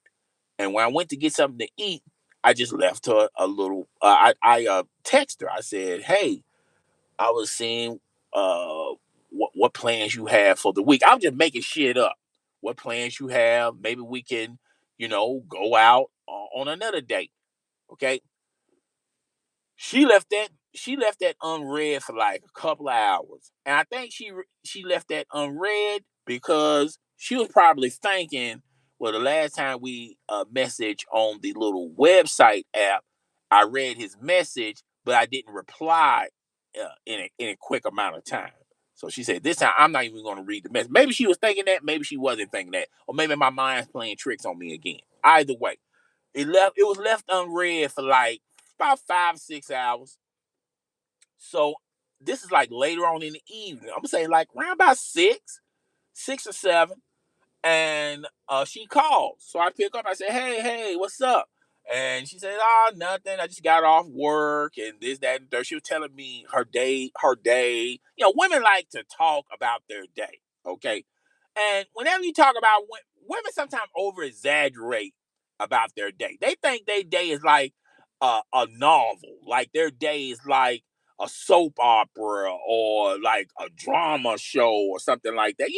and when I went to get something to eat, I just left her a little. I text her. I said, hey. I was seeing what plans you have for the week. I'm just making shit up. What plans you have? Maybe we can, go out on another date. Okay. She left that unread for like a couple of hours, and I think she left that unread because she was probably thinking, well, the last time we messaged on the little website app, I read his message, but I didn't reply in a quick amount of time. So she said, this time I'm not even going to read the message. Maybe she was thinking that, maybe she wasn't thinking that, or maybe my mind's playing tricks on me again. Either way, it was left unread for like about 5 6 hours. So this is like later on in the evening. I'm gonna say like around about 6 or 7, and she called. So I pick up. I said, hey, what's up? And she said, oh, nothing. I just got off work and this, that, and third. She was telling me her day, her day. Women like to talk about their day. Okay. And whenever you talk about women, sometimes over exaggerate about their day. They think their day is like a novel, like their day is like a soap opera or like a drama show or something like that.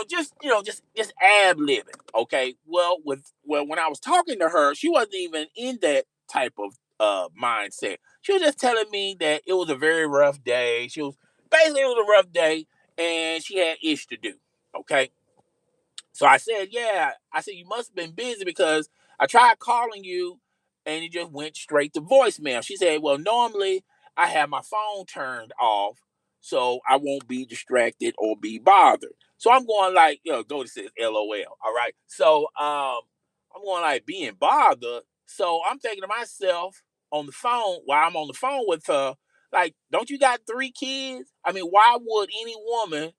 Just ad libbing. Okay. Well, when I was talking to her, she wasn't even in that type of mindset. She was just telling me that it was a very rough day. It was a rough day, and she had ish to do. Okay. So I said, yeah. I said, you must have been busy because I tried calling you and it just went straight to voicemail. She said, well, normally I have my phone turned off so I won't be distracted or be bothered. So I'm going like, go to says LOL. All right. So I'm going like being bothered. So I'm thinking to myself on the phone while I'm on the phone with her, like, don't you got 3 kids? I mean, why would any woman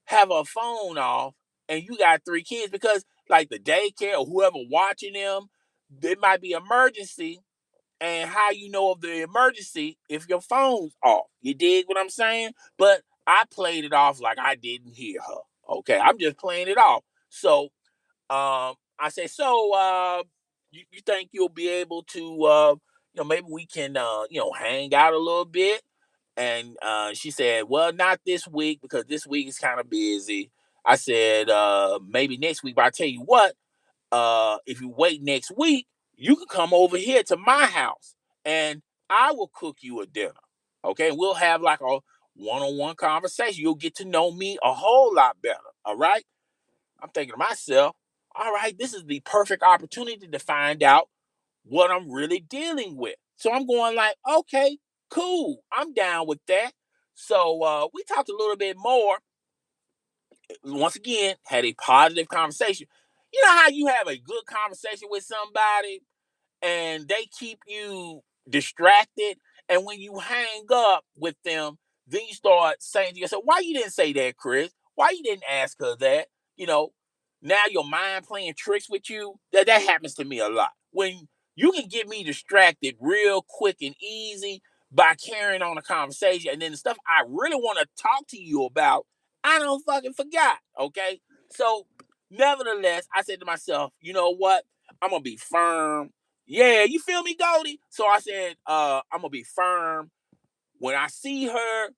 have a phone off and you got 3 kids? Because like the daycare or whoever watching them, there might be emergency, and how you know of the emergency if your phone's off? You dig what I'm saying? But I played it off like I didn't hear her. Okay, I'm just playing it off. So I say, so you think you'll be able to maybe we can hang out a little bit? And she said, well, not this week because this week is kind of busy. I said, maybe next week. But I tell you what, if you wait next week, you can come over here to my house and I will cook you a dinner. Okay. We'll have like a one-on-one conversation. You'll get to know me a whole lot better. All right. I'm thinking to myself, all right, this is the perfect opportunity to find out what I'm really dealing with. So I'm going like, okay, cool. I'm down with that. So we talked a little bit more. Once again, had a positive conversation. You know how you have a good conversation with somebody and they keep you distracted. And when you hang up with them, then you start saying to yourself, why you didn't say that, Chris? Why you didn't ask her that? You know, now your mind playing tricks with you. That happens to me a lot. When you can get me distracted real quick and easy by carrying on a conversation, and then the stuff I really want to talk to you about, I don't fucking forgot. Okay. So nevertheless, I said to myself, you know what? I'm gonna be firm. Yeah, you feel me, Goldie? So I said, I'm gonna be firm. When I see her,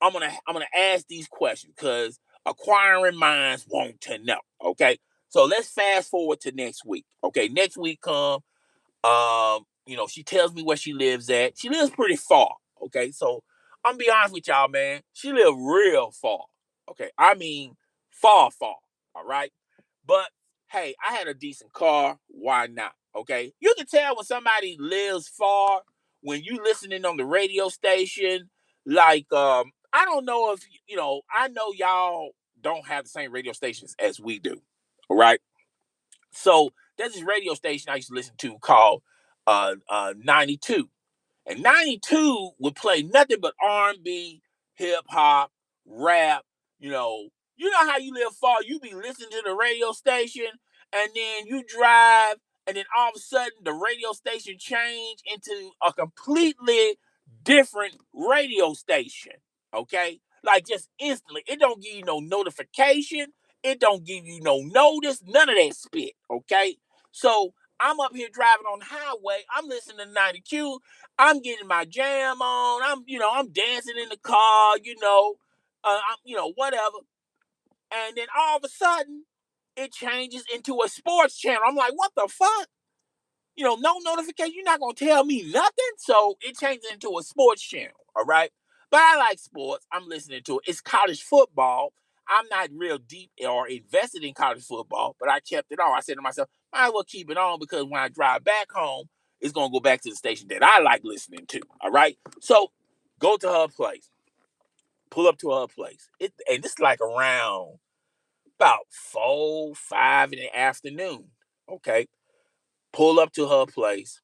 I'm gonna ask these questions because acquiring minds want to know. Okay. So let's fast forward to next week. Okay, next week come. She tells me where she lives at. She lives pretty far. Okay, so I'm gonna be honest with y'all, man. She lives real far. Okay, I mean far, far. All right. But hey, I had a decent car. Why not? Okay. You can tell when somebody lives far when you listening on the radio station. Like, I don't know if I know y'all don't have the same radio stations as we do. All right. So there's this radio station I used to listen to called 92. And 92 would play nothing but R&B, hip hop, rap. You know how you live far. You be listening to the radio station, and then you drive, and then all of a sudden the radio station change into a completely different radio station. Okay, like just instantly. It don't give you no notification. It don't give you no notice. None of that spit. Okay, so I'm up here driving on the highway. I'm listening to 90Q. I'm getting my jam on. I'm dancing in the car, whatever. And then all of a sudden, it changes into a sports channel. I'm like, what the fuck? No notification. You're not gonna tell me nothing. So it changes into a sports channel. All right. But I like sports. I'm listening to it. It's college football. I'm not real deep or invested in college football, but I kept it on. I said to myself, I will keep it on because when I drive back home, it's gonna go back to the station that I like listening to. All right. So go to her place. Pull up to her place. And it's like around about 4, 5 in the afternoon. Okay. Pull up to her place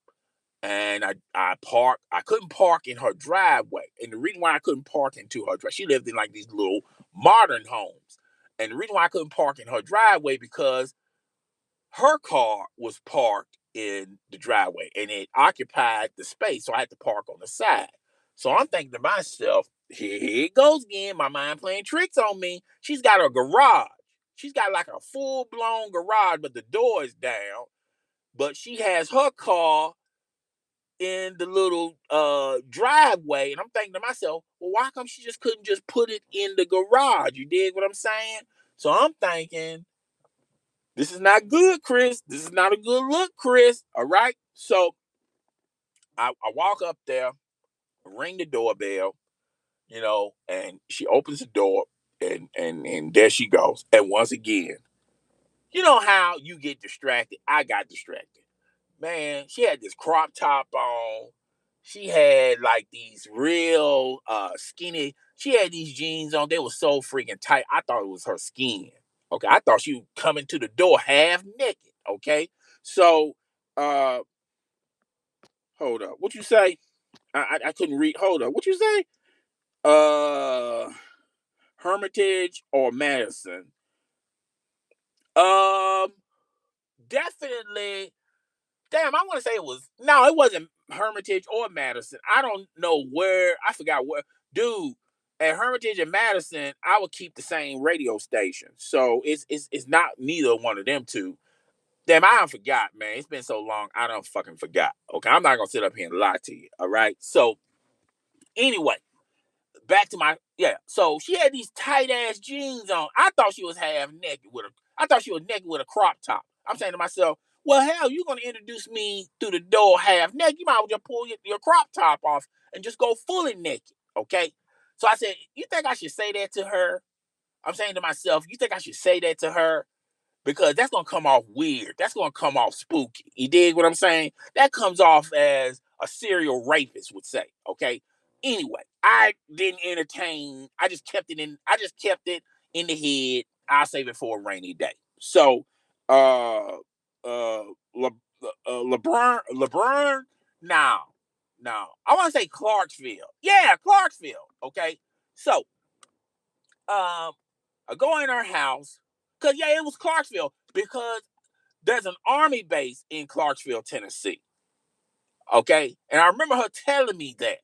and I park. I couldn't park in her driveway. And the reason why I couldn't park into her driveway, she lived in like these little modern homes. And the reason why I couldn't park in her driveway because her car was parked in the driveway and it occupied the space. So I had to park on the side. So I'm thinking to myself, here it goes again. My mind playing tricks on me. She's got a garage. She's got like a full blown garage, but the door is down. But she has her car in the little driveway. And I'm thinking to myself, well, why come she just couldn't just put it in the garage? You dig what I'm saying? So I'm thinking, this is not good, Chris. This is not a good look, Chris. All right. So I walk up there, ring the doorbell, and she opens the door and there she goes. And once again, you know how you get distracted? I got distracted. Man, she had this crop top on. She had like these real skinny, she had these jeans on. They were so freaking tight. I thought it was her skin. Okay. I thought she was coming to the door half naked. Okay. So hold up. What you say? I couldn't read. Hold up. What you say? Uh Hermitage or Madison? Um Definitely. Damn, I want to say it was no, it wasn't Hermitage or Madison. I don't know where. I forgot where. Dude, at Hermitage and Madison, I would keep the same radio station, so it's not neither one of them two. Damn, I don't forgot, man. It's been so long, I don't fucking forgot. Okay, I'm not gonna sit up here and lie to you. All right. So anyway, back to my yeah. So she had these tight ass jeans on. I thought she was half naked with a. I thought she was naked with a crop top. I'm saying to myself, well, hell, you're gonna introduce me through the door half naked. You might as well just pull your crop top off and just go fully naked. Okay. So I said, you think I should say that to her? I'm saying to myself, you think I should say that to her? Because that's gonna come off weird. That's gonna come off spooky. You dig what I'm saying? That comes off as a serial rapist would say. Okay. Anyway, I didn't entertain. I just kept it in the head. I'll save it for a rainy day. So, uh, uh, Le, LeBron. No, no. I want to say Clarksville. Yeah, Clarksville. Okay. So, I go in her house because yeah, it was Clarksville because there's an army base in Clarksville, Tennessee. Okay. And I remember her telling me that.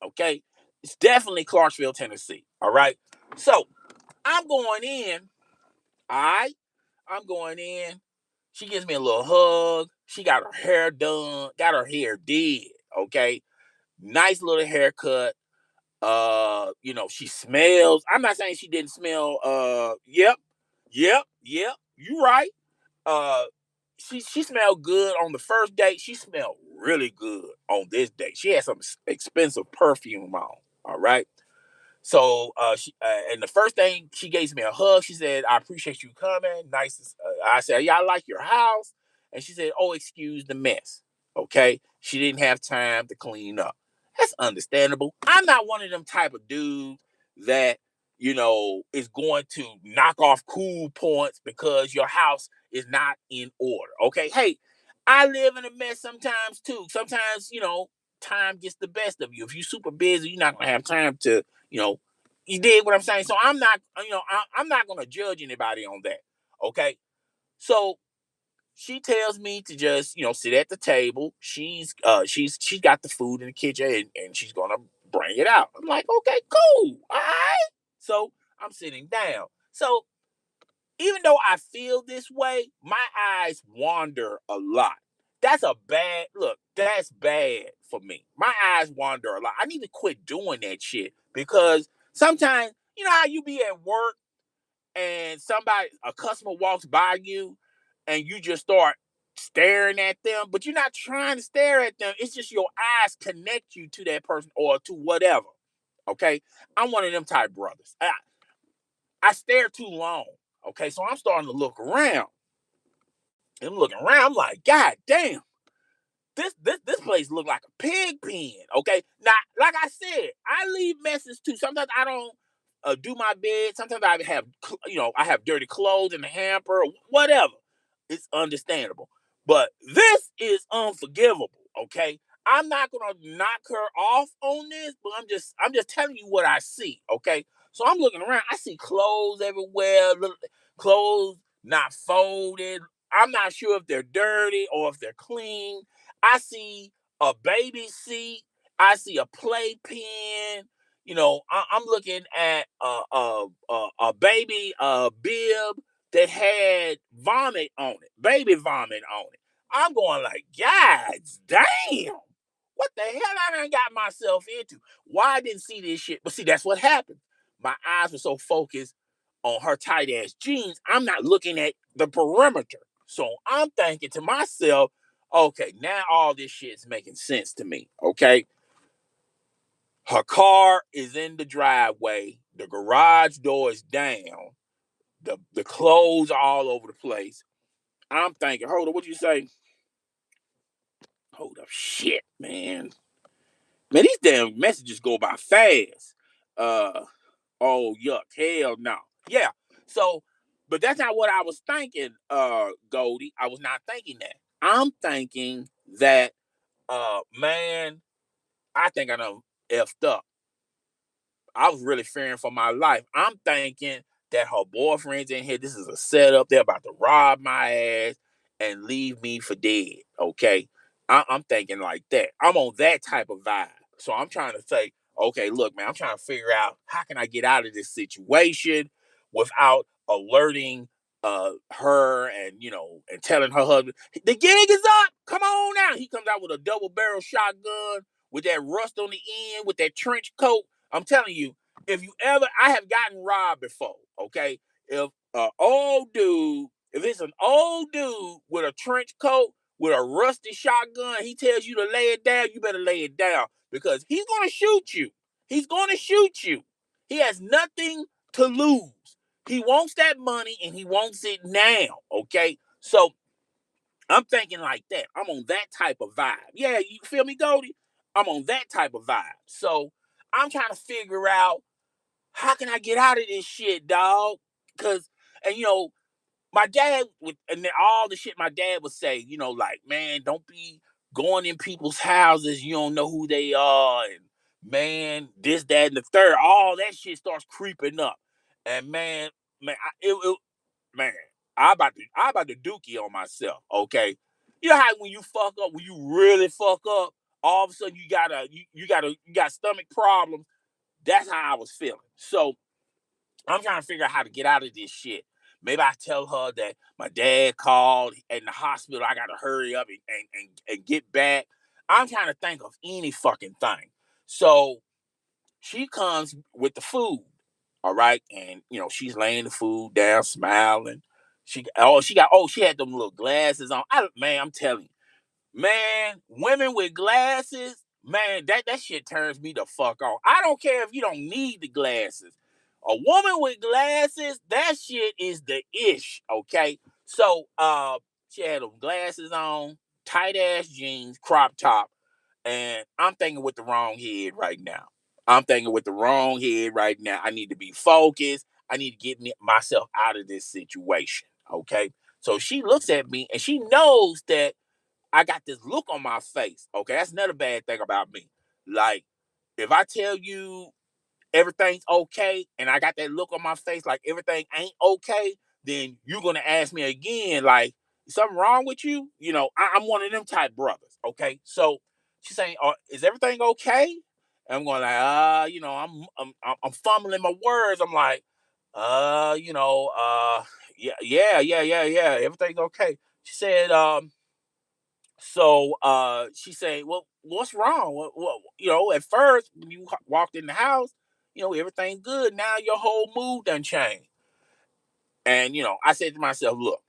Okay. It's definitely Clarksville, Tennessee. All right. So I'm going in. All right. I'm going in. She gives me a little hug. She got her hair done, got her hair did. Okay. Nice little haircut. She smells. I'm not saying she didn't smell. Yep. You right. Uh, she smelled good on the first date. She smelled really good on this date. She had some expensive perfume on. All right. So and the first thing she gave me a hug. She said, "I appreciate you coming. Nice." I said, "Yeah, I like your house." And she said, "Oh, excuse the mess." Okay, she didn't have time to clean up. That's understandable. I'm not one of them type of dudes that is going to knock off cool points because your house is not in order. Okay, hey, I live in a mess sometimes too. Sometimes time gets the best of you. If you're super busy, you're not gonna have time to you know, you did what I'm saying. So I'm not, I'm not gonna judge anybody on that. Okay. So she tells me to just, sit at the table. She's got the food in the kitchen and she's gonna bring it out. I'm like, okay, cool. All right. So I'm sitting down. So even though I feel this way, my eyes wander a lot. That's a bad look. That's bad for me. My eyes wander a lot. I need to quit doing that shit because sometimes, you know how you be at work and a customer walks by you and you just start staring at them, but you're not trying to stare at them. It's just your eyes connect you to that person or to whatever. Okay. I'm one of them type brothers. I stare too long. Okay, so I'm starting to look around. I'm looking around. I'm like, God damn, this place look like a pig pen. Okay, now like I said, I leave messes too. Sometimes I don't do my bed. Sometimes I have I have dirty clothes in the hamper or whatever. It's understandable, but this is unforgivable. Okay, I'm not gonna knock her off on this, but I'm just telling you what I see. Okay, so I'm looking around. I see clothes everywhere. Clothes not folded. I'm not sure if they're dirty or if they're clean. I see a baby seat. I see a playpen. I'm looking at a baby bib that had vomit on it, baby vomit on it. I'm going like, God damn, what the hell I done got myself into? Why I didn't see this shit? But see, that's what happened. My eyes were so focused on her tight ass jeans, I'm not looking at the perimeter. So I'm thinking to myself, okay, now all this shit's making sense to me. Okay. Her car is in the driveway, the garage door is down, the clothes are all over the place. I'm thinking, hold up, what you say? Hold up, shit, man. Man, these damn messages go by fast. Uh oh yuck, hell no. Yeah. So, but that's not what I was thinking, Goldie. I was not thinking that. I'm thinking that man, I think I done effed up. I was really fearing for my life. I'm thinking that her boyfriend's in here. This is a setup. They're about to rob my ass and leave me for dead. Okay. I'm thinking like that. I'm on that type of vibe. So I'm trying to say, okay, look, man, I'm trying to figure out how can I get out of this situation without alerting her and and telling her husband the gig is up. Come on now. He comes out with a double barrel shotgun with that rust on the end, with that trench coat. I'm telling you, I have gotten robbed before, okay? If it's an old dude with a trench coat, with a rusty shotgun, he tells you to lay it down, you better lay it down because he's going to shoot you. He's going to shoot you. He has nothing to lose. He wants that money and he wants it now, okay? So I'm thinking like that. I'm on that type of vibe. Yeah, you feel me, Goldie? I'm on that type of vibe. So I'm trying to figure out how can I get out of this shit, dog? Cause and my dad would, and then all the shit my dad would say, like, man, don't be going in people's houses. You don't know who they are, and man, this, that, and the third. All that shit starts creeping up, and man, man, I about to dookie on myself. Okay, you know how when you fuck up, when you really fuck up, all of a sudden you got stomach problems. That's how I was feeling. So I'm trying to figure out how to get out of this shit. Maybe I tell her that my dad called in the hospital. I gotta hurry up and get back. I'm trying to think of any fucking thing. So she comes with the food, all right, and she's laying the food down, smiling. She had them little glasses on. Man, I'm telling you. Man, women with glasses, man, that shit turns me the fuck on. I don't care if you don't need the glasses. A woman with glasses, that shit is the ish, okay? So she had them glasses on, tight ass jeans, crop top, and I'm thinking with the wrong head right now. I'm thinking with the wrong head right now. I need to be focused. I need to get myself out of this situation, okay? So she looks at me and she knows that I got this look on my face. Okay, that's another bad thing about me. Like, if I tell you everything's okay and I got that look on my face like everything ain't okay, then you're gonna ask me again, like, something wrong with you? I'm one of them type brothers. Okay, so she's saying, is everything okay? And I'm going like, I'm fumbling my words. I'm like, yeah, everything's okay. She said, she said, well, what's wrong? At first when you walked in the house, everything good. Now your whole mood done changed. And I said to myself, look,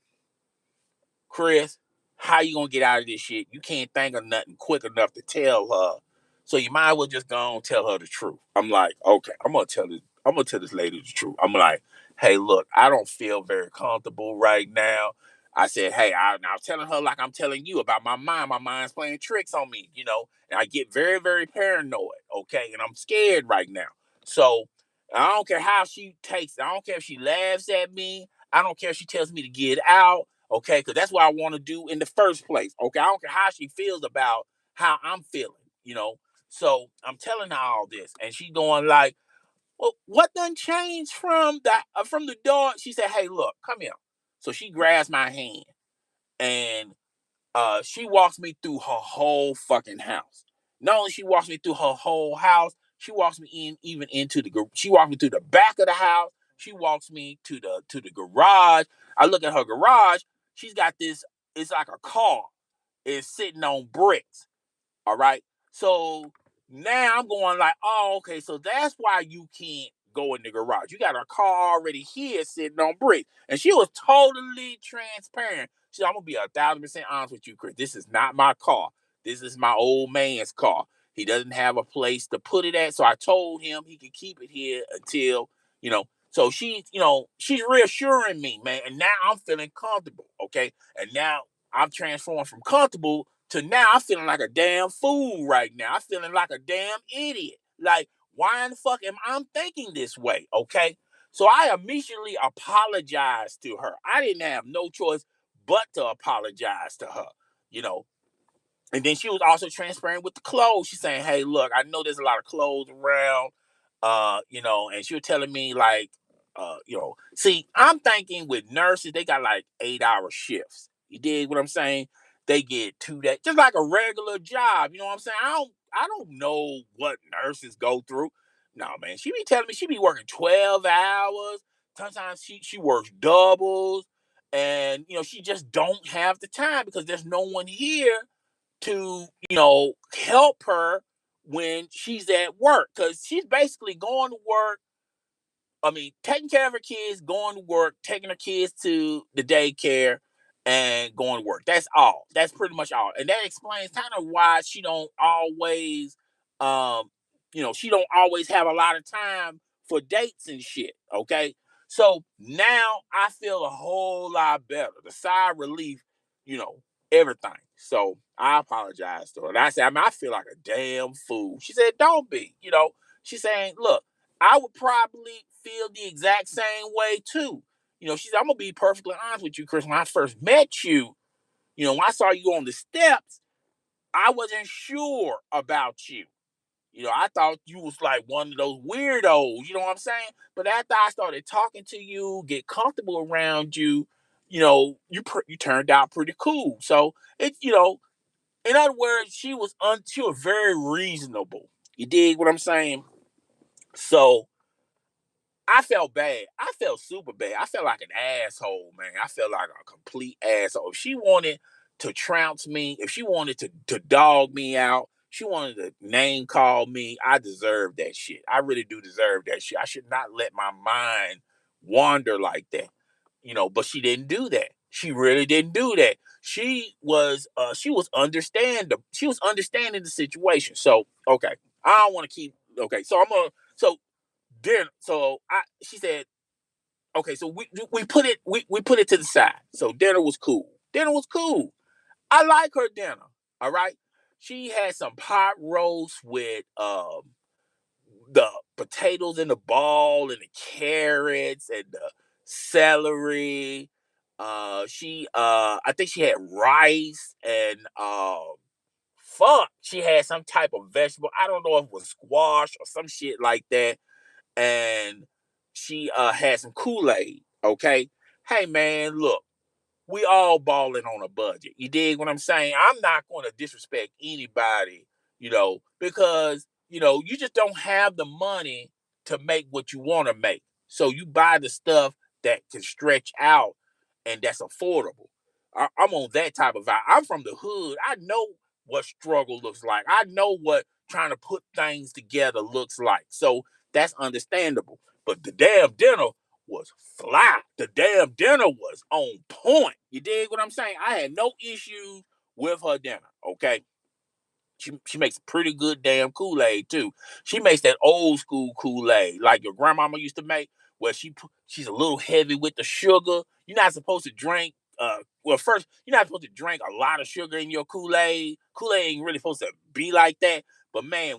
Chris, how you gonna get out of this shit? You can't think of nothing quick enough to tell her. So you might as well just go and tell her the truth. I'm like, okay, I'm gonna tell this lady the truth. I'm like, hey, look, I don't feel very comfortable right now. I said, hey, I'm telling her like I'm telling you about my mind. My mind's playing tricks on me, and I get very, very paranoid, okay, and I'm scared right now. So I don't care how she takes it. I don't care if she laughs at me. I don't care if she tells me to get out. Okay, because that's what I want to do in the first place. Okay, I don't care how she feels about how I'm feeling. So I'm telling her all this, and she going like, "Well, what done changed from the door?" She said, "Hey, look, come here." So she grabs my hand and she walks me through her whole fucking house. Not only she walks me through her whole house, she walks me even into she walks me through the back of the house. She walks me to the garage. I look at her garage. She's got this. It's like a car. It's sitting on bricks. All right. So now I'm going like, oh, okay. So that's why you can't go in the garage. You got a car already here sitting on bricks. And she was totally transparent. She said, I'm gonna be 1,000% honest with you, Chris. This is not my car. This is my old man's car. He doesn't have a place to put it at. So I told him he could keep it here until, So she's reassuring me, man. And now I'm feeling comfortable. Okay. And now I'm transformed from comfortable to now I'm feeling like a damn fool right now. I'm feeling like a damn idiot. Like, why in the fuck am I thinking this way? Okay. So I immediately apologized to her. I didn't have no choice but to apologize to her, you know. And then she was also transparent with the clothes. She's saying, hey, look, I know there's a lot of clothes around, and she was telling me like, see, I'm thinking with nurses, they got like 8-hour shifts. You dig what I'm saying? They get 2 days, just like a regular job. You know what I'm saying? I don't know what nurses go through. No, man. She be telling me she be working 12 hours. Sometimes she works doubles. And she just don't have the time because there's no one here to help her when she's at work because she's basically going to work. I mean, taking care of her kids, going to work, taking her kids to the daycare, and going to work. That's all. That's pretty much all. And that explains kind of why um, she don't always have a lot of time for dates and shit. Okay. So now I feel a whole lot better. The sigh of relief, you know, everything. So I apologized to her. And I said, I mean, I feel like a damn fool. She said, don't be. She's saying, look, I would probably feel the exact same way too. She said, I'm gonna be perfectly honest with you, Chris. When I first met you, when I saw you on the steps, I wasn't sure about you. I thought you was like one of those weirdos, you know what I'm saying? But after I started talking to you, get comfortable around you, you turned out pretty cool. So in other words, she was very reasonable. You dig what I'm saying? So I felt bad. I felt super bad. I felt like an asshole, man. I felt like a complete asshole. If she wanted to trounce me, if she wanted to dog me out, she wanted to name call me, I deserve that shit. I really do deserve that shit. I should not let my mind wander like that. But she didn't do that. She really didn't do that. She was understanding the situation. So, okay. I don't want to keep okay. So then she said, okay, so we put it to the side. So dinner was cool. Dinner was cool. I like her dinner. All right. She had some pot roast with the potatoes in the ball and the carrots and the celery. She I think she had rice and she had some type of vegetable. I don't know if it was squash or some shit like that. And she had some Kool-Aid. Okay. Hey man, look, we all balling on a budget. You dig what I'm saying? I'm not going to disrespect anybody, because you just don't have the money to make what you want to make. So you buy the stuff that can stretch out and that's affordable. I'm on that type of vibe. I'm from the hood. I know what struggle looks like. I know what trying to put things together looks like. So that's understandable. But the damn dinner was fly. The damn dinner was on point. You dig what I'm saying? I had no issues with her dinner. Okay. She makes pretty good damn Kool-Aid too. She makes that old school Kool-Aid like your grandmama used to make, where she's a little heavy with the sugar. You're not supposed to drink. Well, first, you're not supposed to drink a lot of sugar in your Kool-Aid. Kool-Aid ain't really supposed to be like that. But man,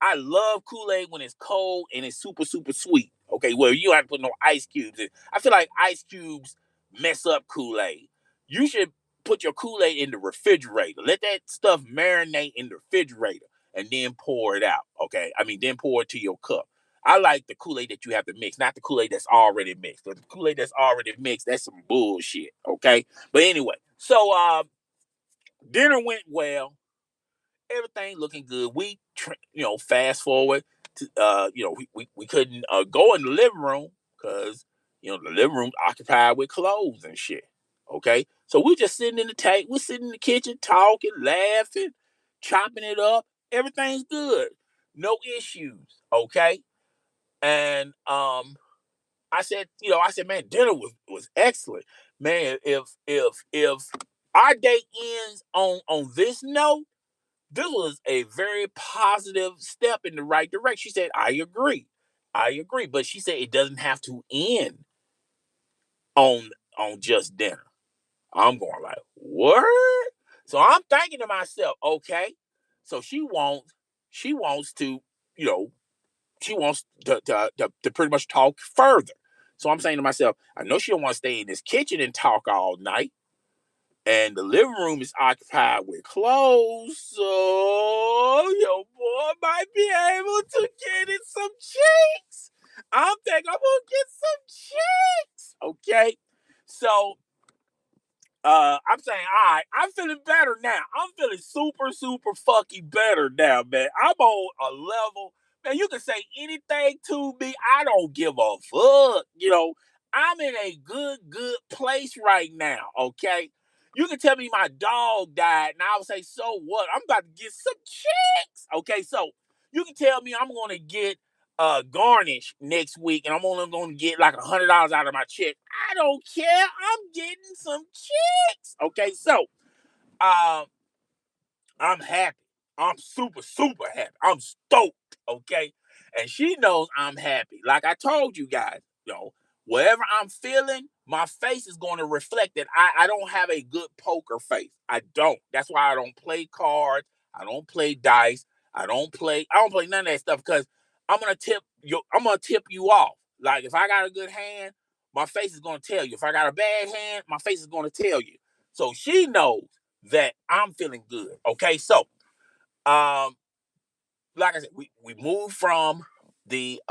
I love Kool-Aid when it's cold and it's super, super sweet. Okay, well, you don't have to put no ice cubes in. I feel like ice cubes mess up Kool-Aid. You should put your Kool-Aid in the refrigerator. Let that stuff marinate in the refrigerator and then pour it out. Okay. I mean, then pour it to your cup. I like the Kool-Aid that you have to mix, not the Kool-Aid that's already mixed. The Kool-Aid that's already mixed, that's some bullshit. Okay. But anyway, so dinner went well. Everything looking good. Fast forward to we couldn't go in the living room because the living room occupied with clothes and shit. Okay, so we're just sitting in the tank. We're sitting in the kitchen talking, laughing, chopping it up. Everything's good, no issues. Okay, and man, dinner was excellent. Man, if our date ends on this note, this was a very positive step in the right direction. She said, I agree. I agree. But she said it doesn't have to end on just dinner. I'm going like, what? So I'm thinking to myself, okay. So she wants to, you know, she wants to pretty much talk further. So I'm saying to myself, I know she don't want to stay in this kitchen and talk all night, and the living room is occupied with clothes, so your boy might be able to get in some cheeks. I'm thinking I'm gonna get some cheeks. Okay. So I'm saying, all right, I'm feeling better now. I'm feeling super, super fucking better now, man. I'm on a level, man. You can say anything to me. I don't give a fuck. I'm in a good place right now. Okay. You can tell me my dog died, and I would say, so what? I'm about to get some chicks. Okay, so you can tell me I'm gonna get garnish next week, and I'm only gonna get like $100 out of my check. I don't care. I'm getting some chicks. Okay, so um, I'm happy. I'm super, super happy. I'm stoked. Okay, and she knows I'm happy. Like I told you guys, whatever I'm feeling, my face is going to reflect that. I don't have a good poker face. I don't. That's why I don't play cards. I don't play dice. I don't play none of that stuff because I'm gonna tip you off. Like if I got a good hand, my face is gonna tell you. If I got a bad hand, my face is gonna tell you. So she knows that I'm feeling good. Okay. So um like I said, we move from the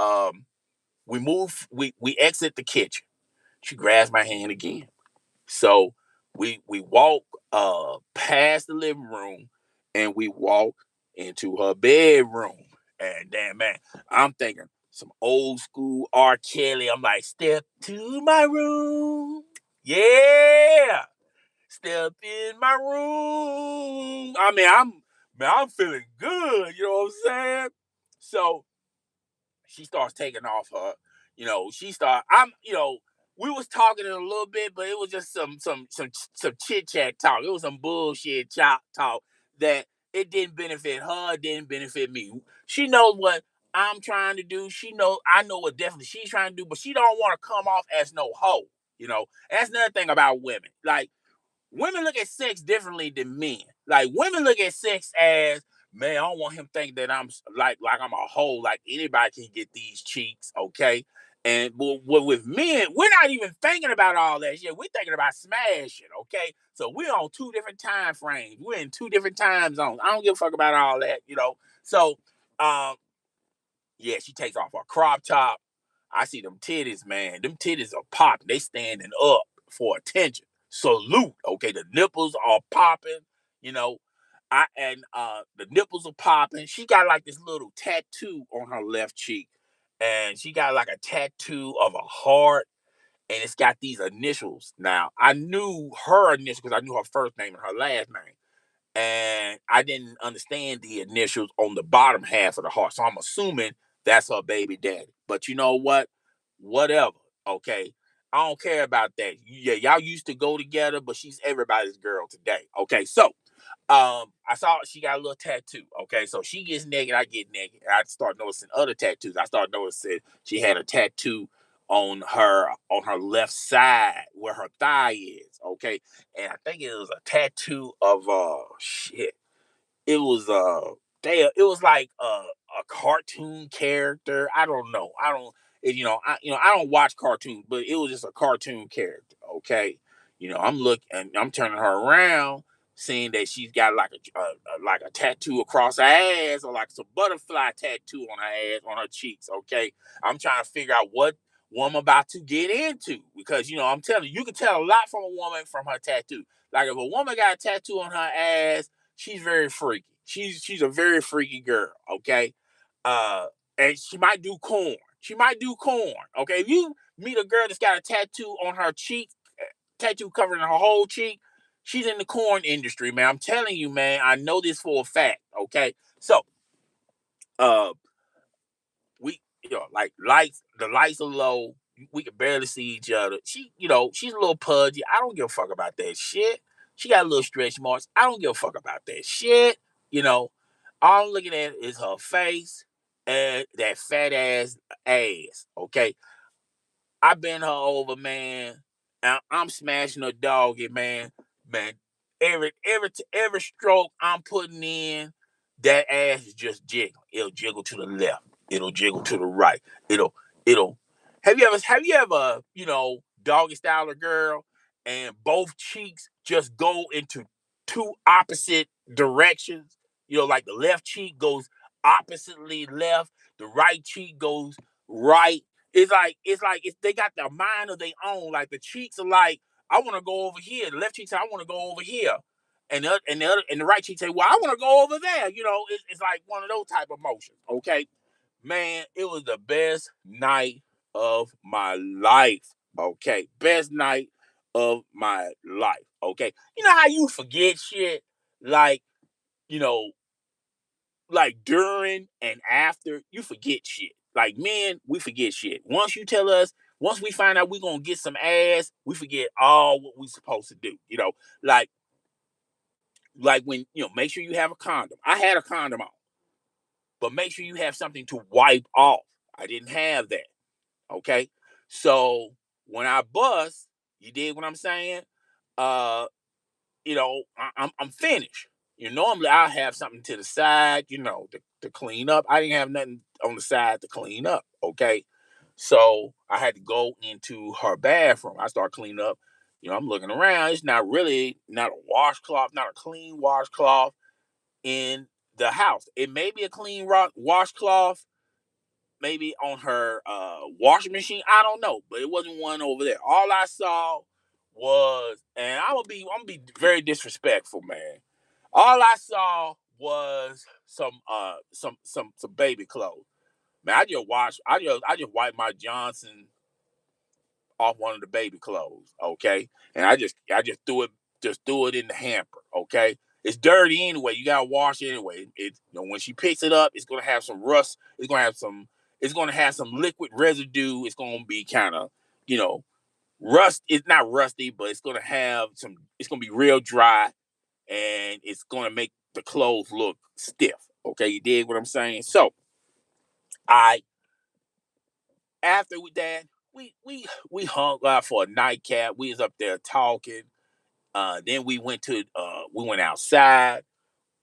we exit the kitchen. She grabs my hand again. So we walk past the living room and we walk into her bedroom. And damn man, I'm thinking some old school R. Kelly. I'm like, step to my room. Yeah. Step in my room. I mean, I'm feeling good, you know what I'm saying? So she starts taking off her, we was talking a little bit, but it was just some chit chat talk. It was some bullshit talk that it didn't benefit her, it didn't benefit me. She knows what I'm trying to do. She knows I know what definitely she's trying to do, but she don't want to come off as no hoe. And that's another thing about women. Like women look at sex differently than men. Like women look at sex as, man, I don't want him to think that I'm like I'm a hoe. Like anybody can get these cheeks, okay? And with men, we're not even thinking about all that shit. We're thinking about smashing, okay? So we're on two different time frames. We're in two different time zones. I don't give a fuck about all that. So, um, yeah, she takes off her crop top. I see them titties, man. Them titties are popping. They standing up for attention. Salute. Okay, the nipples are popping. You know, the nipples are popping. She got like this little tattoo on her left cheek, and she got like a tattoo of a heart, and it's got these initials. Now I knew her initials because I knew her first name and her last name, and I didn't understand the initials on the bottom half of the heart. So I'm assuming that's her baby daddy. But you know what? Whatever. Okay. I don't care about that. Yeah, y'all used to go together, but she's everybody's girl today. Okay, so I saw she got a little tattoo. Okay, so she gets naked, I get naked. I start noticing other tattoos. I start noticing she had a tattoo on her left side where her thigh is. Okay, and I think it was a tattoo of shit. It was it was like a cartoon character. I don't know. I don't I don't watch cartoons, but it was just a cartoon character. Okay, I'm turning her around, seeing that she's got like a tattoo across her ass or like some butterfly tattoo on her ass on her cheeks. Okay, I'm trying to figure out what I'm about to get into because I'm telling you, you can tell a lot from a woman from her tattoo. Like if a woman got a tattoo on her ass, she's very freaky. She's a very freaky girl, okay? Uh, and she might do corn. She might do corn, okay? If you meet a girl that's got a tattoo on her cheek, tattoo covering her whole cheek, she's in the corn industry, man. I'm telling you, man. I know this for a fact, okay? So, uh, like the lights are low. We can barely see each other. She's a little pudgy. I don't give a fuck about that shit. She got a little stretch marks. I don't give a fuck about that shit. You know, all I'm looking at is her face and that fat ass. Okay, I bend her over, man. I'm smashing her doggy, man. Man, every stroke I'm putting in, that ass is just jiggling. It'll jiggle to the left. It'll jiggle to the right. It'll. Have you ever doggy style a girl and both cheeks just go into two opposite directions? Like the left cheek goes oppositely left, the right cheek goes right. It's like if they got their mind of their own. Like the cheeks are like, I want to go over here. The left cheek say, I want to go over here, and the right cheek say, well, I want to go over there. It's like one of those type of motions. Okay, man, it was the best night of my life. Okay, best night of my life. Okay, you know how you forget shit, like you know like during and after, you forget shit. Like men, we forget shit. Once we find out we're gonna get some ass, we forget all what we supposed to do. Like when make sure you have a condom. I had a condom on, but make sure you have something to wipe off. I didn't have that. Okay, so when I bust, you dig what I'm saying? Uh, I'm finished. Normally I have something to the side, to clean up. I didn't have nothing on the side to clean up. Okay. So I had to go into her bathroom. I start cleaning up. I'm looking around. It's not a washcloth, not a clean washcloth in the house. It may be a clean washcloth, maybe on her washing machine. I don't know, but it wasn't one over there. All I saw was, and I'm gonna be very disrespectful, man. All I saw was some baby clothes. Man, I just wiped my Johnson off one of the baby clothes, okay? And I just threw it in the hamper, okay? It's dirty anyway. You gotta wash it anyway. When she picks it up, it's gonna have some rust. It's gonna have some liquid residue. It's gonna be kind of, rust. It's not rusty, but it's gonna be real dry, and it's gonna make the clothes look stiff. Okay, you dig what I'm saying? So I after that, we hung out for a nightcap. We was up there talking. Then we went outside.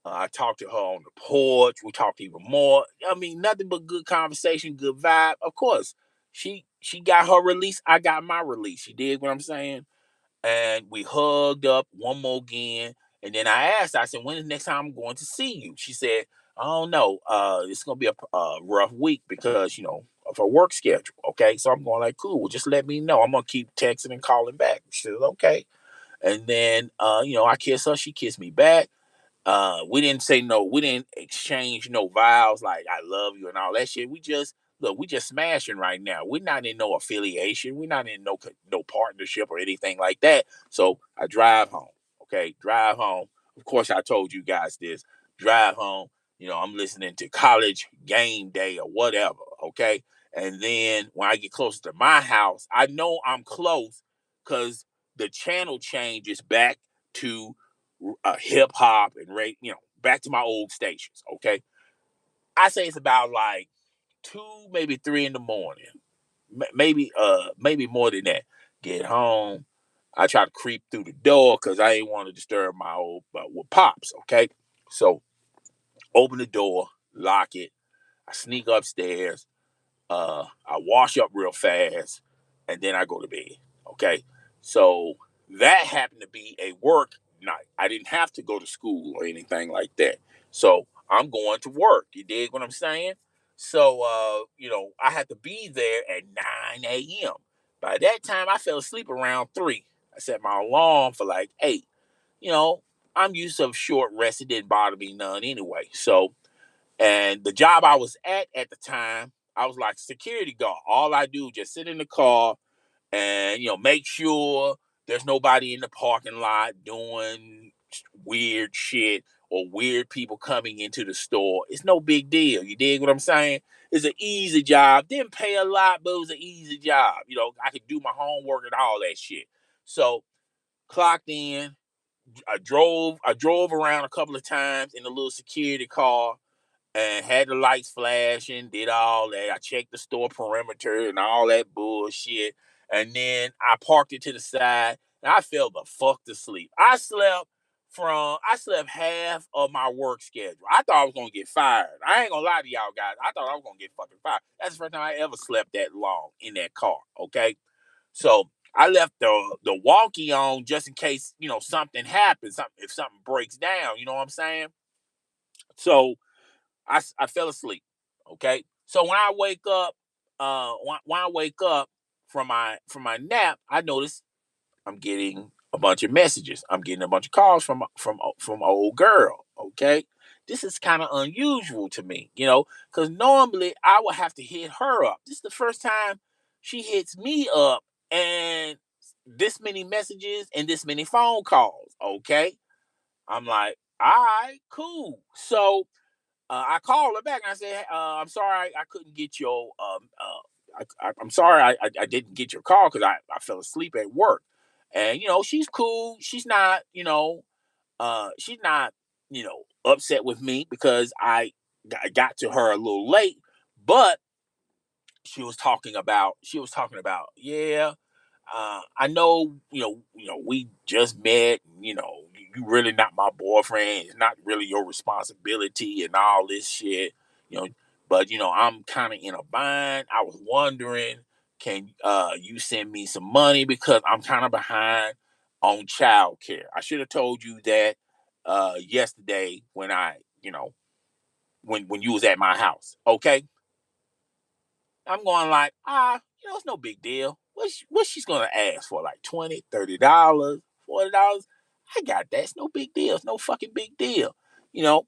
I talked to her on the porch. We talked even more. I mean, nothing but good conversation, good vibe. Of course, she got her release. I got my release. You dig what I'm saying? And we hugged up one more again. And then I said, when is the next time I'm going to see you? She said, I don't know. It's gonna be a rough week because of her work schedule. Okay, so I'm going like, cool. Well, just let me know. I'm gonna keep texting and calling back. She said, okay. And then I kiss her. She kissed me back. We didn't say no, we didn't exchange no vows like I love you and all that shit. We just smashing right now. We're not in no affiliation. We're not in no partnership or anything like that. So I drive home. Okay, drive home. Of course, I told you guys this. Drive home. I'm listening to College Game Day or whatever. Okay, and then when I get closer to my house, I know I'm close because the channel changes back to hip hop and back to my old stations. Okay, I say it's about like 2, maybe 3 in the morning, maybe more than that. Get home. I try to creep through the door because I ain't want to disturb my old with pops. Okay, so open the door, lock it. I sneak upstairs. I wash up real fast, and then I go to bed. Okay, so that happened to be a work night. I didn't have to go to school or anything like that. So I'm going to work. You dig what I'm saying? So I had to be there at 9 a.m. By that time, I fell asleep around 3. I set my alarm for like 8. You know, I'm used to short rest. It didn't bother me none anyway. So and the job I was at the time, I was like security guard. All I do is just sit in the car and make sure there's nobody in the parking lot doing weird shit or weird people coming into the store. It's no big deal. You dig what I'm saying? It's an easy job. Didn't pay a lot, but it was an easy job. I could do my homework and all that shit. So clocked in. I drove around a couple of times in a little security car and had the lights flashing, did all that. I checked the store perimeter and all that bullshit. And then I parked it to the side and I fell the fuck to sleep. I slept half of my work schedule. I thought I was gonna get fired. I ain't gonna lie to y'all guys. I thought I was gonna get fucking fired. That's the first time I ever slept that long in that car. Okay. So I left the walkie on just in case, something happens, if something breaks down, you know what I'm saying? So I fell asleep. Okay. So when I wake up from my nap, I notice I'm getting a bunch of messages. I'm getting a bunch of calls from old girl. Okay. This is kind of unusual to me, because normally I would have to hit her up. This is the first time she hits me up and this many messages and this many phone calls. Okay. I'm like, all right, cool. So I called her back and I said, "I'm sorry, I couldn't get your. I'm sorry, I didn't get your call because I fell asleep at work." And she's cool. She's not upset with me because I got to her a little late, but she was talking about, yeah. I know, we just met. You really not my boyfriend. It's not really your responsibility and all this shit. You know, but I'm kind of in a bind. I was wondering, can you send me some money because I'm kind of behind on childcare. I should have told you that yesterday when when you was at my house. Okay, I'm going like, it's no big deal. What she's gonna ask for? Like 20, $30, $40? I got that. It's no big deal. It's no fucking big deal. You know,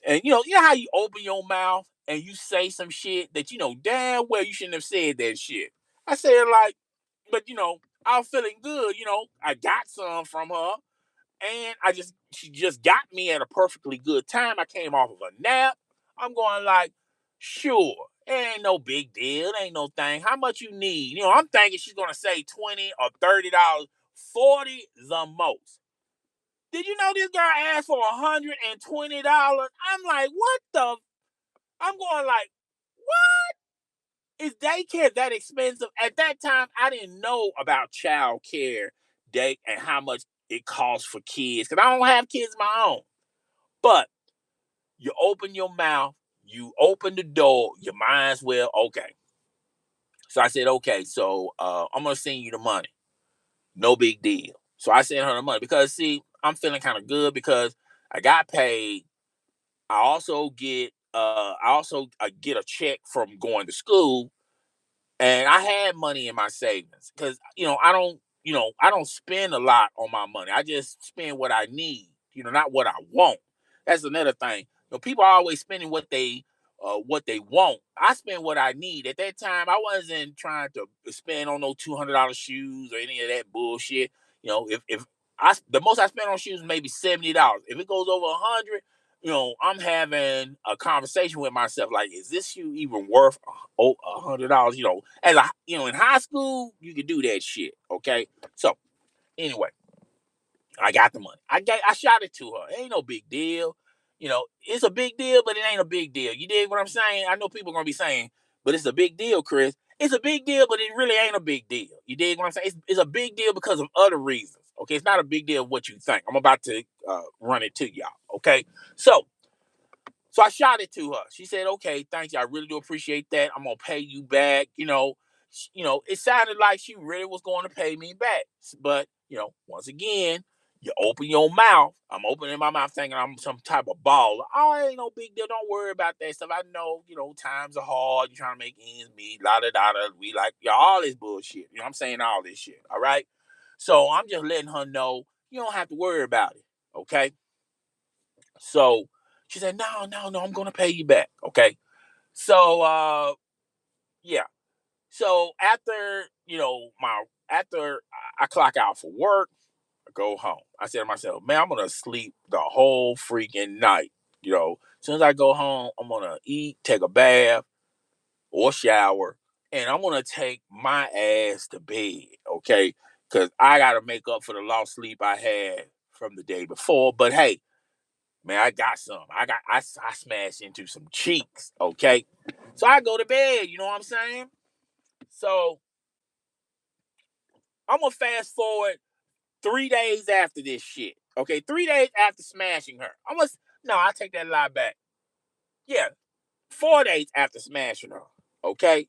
and you know how you open your mouth and you say some shit that you know damn well you shouldn't have said that shit. I said like, but I was feeling good. I got some from her, and she just got me at a perfectly good time. I came off of a nap. I'm going like, sure, it ain't no big deal. It ain't no thing. How much you need? I'm thinking she's gonna say 20 or $30, 40 the most. Did you know this girl asked for $120? I'm like, what the? I'm going like, what? Is daycare that expensive? At that time, I didn't know about child care day and how much it costs for kids because I don't have kids of my own. But you open your mouth, you open the door, you might as well, okay. So I said, okay, so I'm going to send you the money. No big deal. So I sent her the money because, see, I'm feeling kind of good because I got paid. I also get a check from going to school, and I had money in my savings because I don't spend a lot on my money. I just spend what I need, not what I want. That's another thing. People are always spending what they want. I spend what I need. At that time, I wasn't trying to spend on no $200 shoes or any of that bullshit. If the most I spend on shoes is maybe $70. If it goes over 100, I'm having a conversation with myself like, is this shoe even worth $100? In high school, you could do that shit. Okay, so anyway, I got the money. I shot it to her. It ain't no big deal. It's a big deal, but it ain't a big deal. You dig what I'm saying? I know people are gonna be saying, but it's a big deal, Chris. It's a big deal, but it really ain't a big deal. You dig what I'm saying? It's a big deal because of other reasons. Okay, it's not a big deal what you think. I'm about to run it to y'all. Okay, so I shot it to her. She said, "Okay, thank you. I really do appreciate that. I'm gonna pay you back." It sounded like she really was going to pay me back. But once again, you open your mouth. I'm opening my mouth thinking I'm some type of baller. Oh, it ain't no big deal. Don't worry about that stuff. I know, times are hard. You're trying to make ends meet. La da da da. We like all this bullshit. I'm saying all this shit. All right. So I'm just letting her know you don't have to worry about it. Okay. So she said, no, no, no, I'm gonna pay you back. Okay. So yeah. So after I clock out for work, I go home. I said to myself, man, I'm gonna sleep the whole freaking night. As soon as I go home, I'm gonna eat, take a bath or shower, and I'm gonna take my ass to bed, okay? Because I gotta make up for the lost sleep I had from the day before. But hey, man, I got some. I smashed into some cheeks, okay? So I go to bed, you know what I'm saying? So I'm gonna fast forward 3 days after this shit. Okay, 3 days after smashing her. No, I take that lie back. Yeah, 4 days after smashing her. Okay.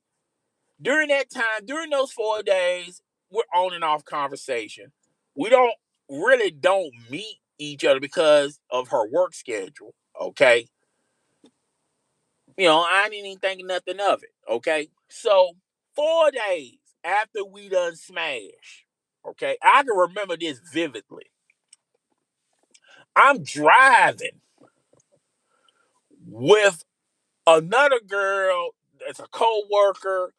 During that time, during those 4 days, we're on and off conversation. We don't meet each other because of her work schedule. Okay. I didn't even think nothing of it. Okay. So 4 days after we done smash, okay, I can remember this vividly. I'm driving with another girl that's a co-worker.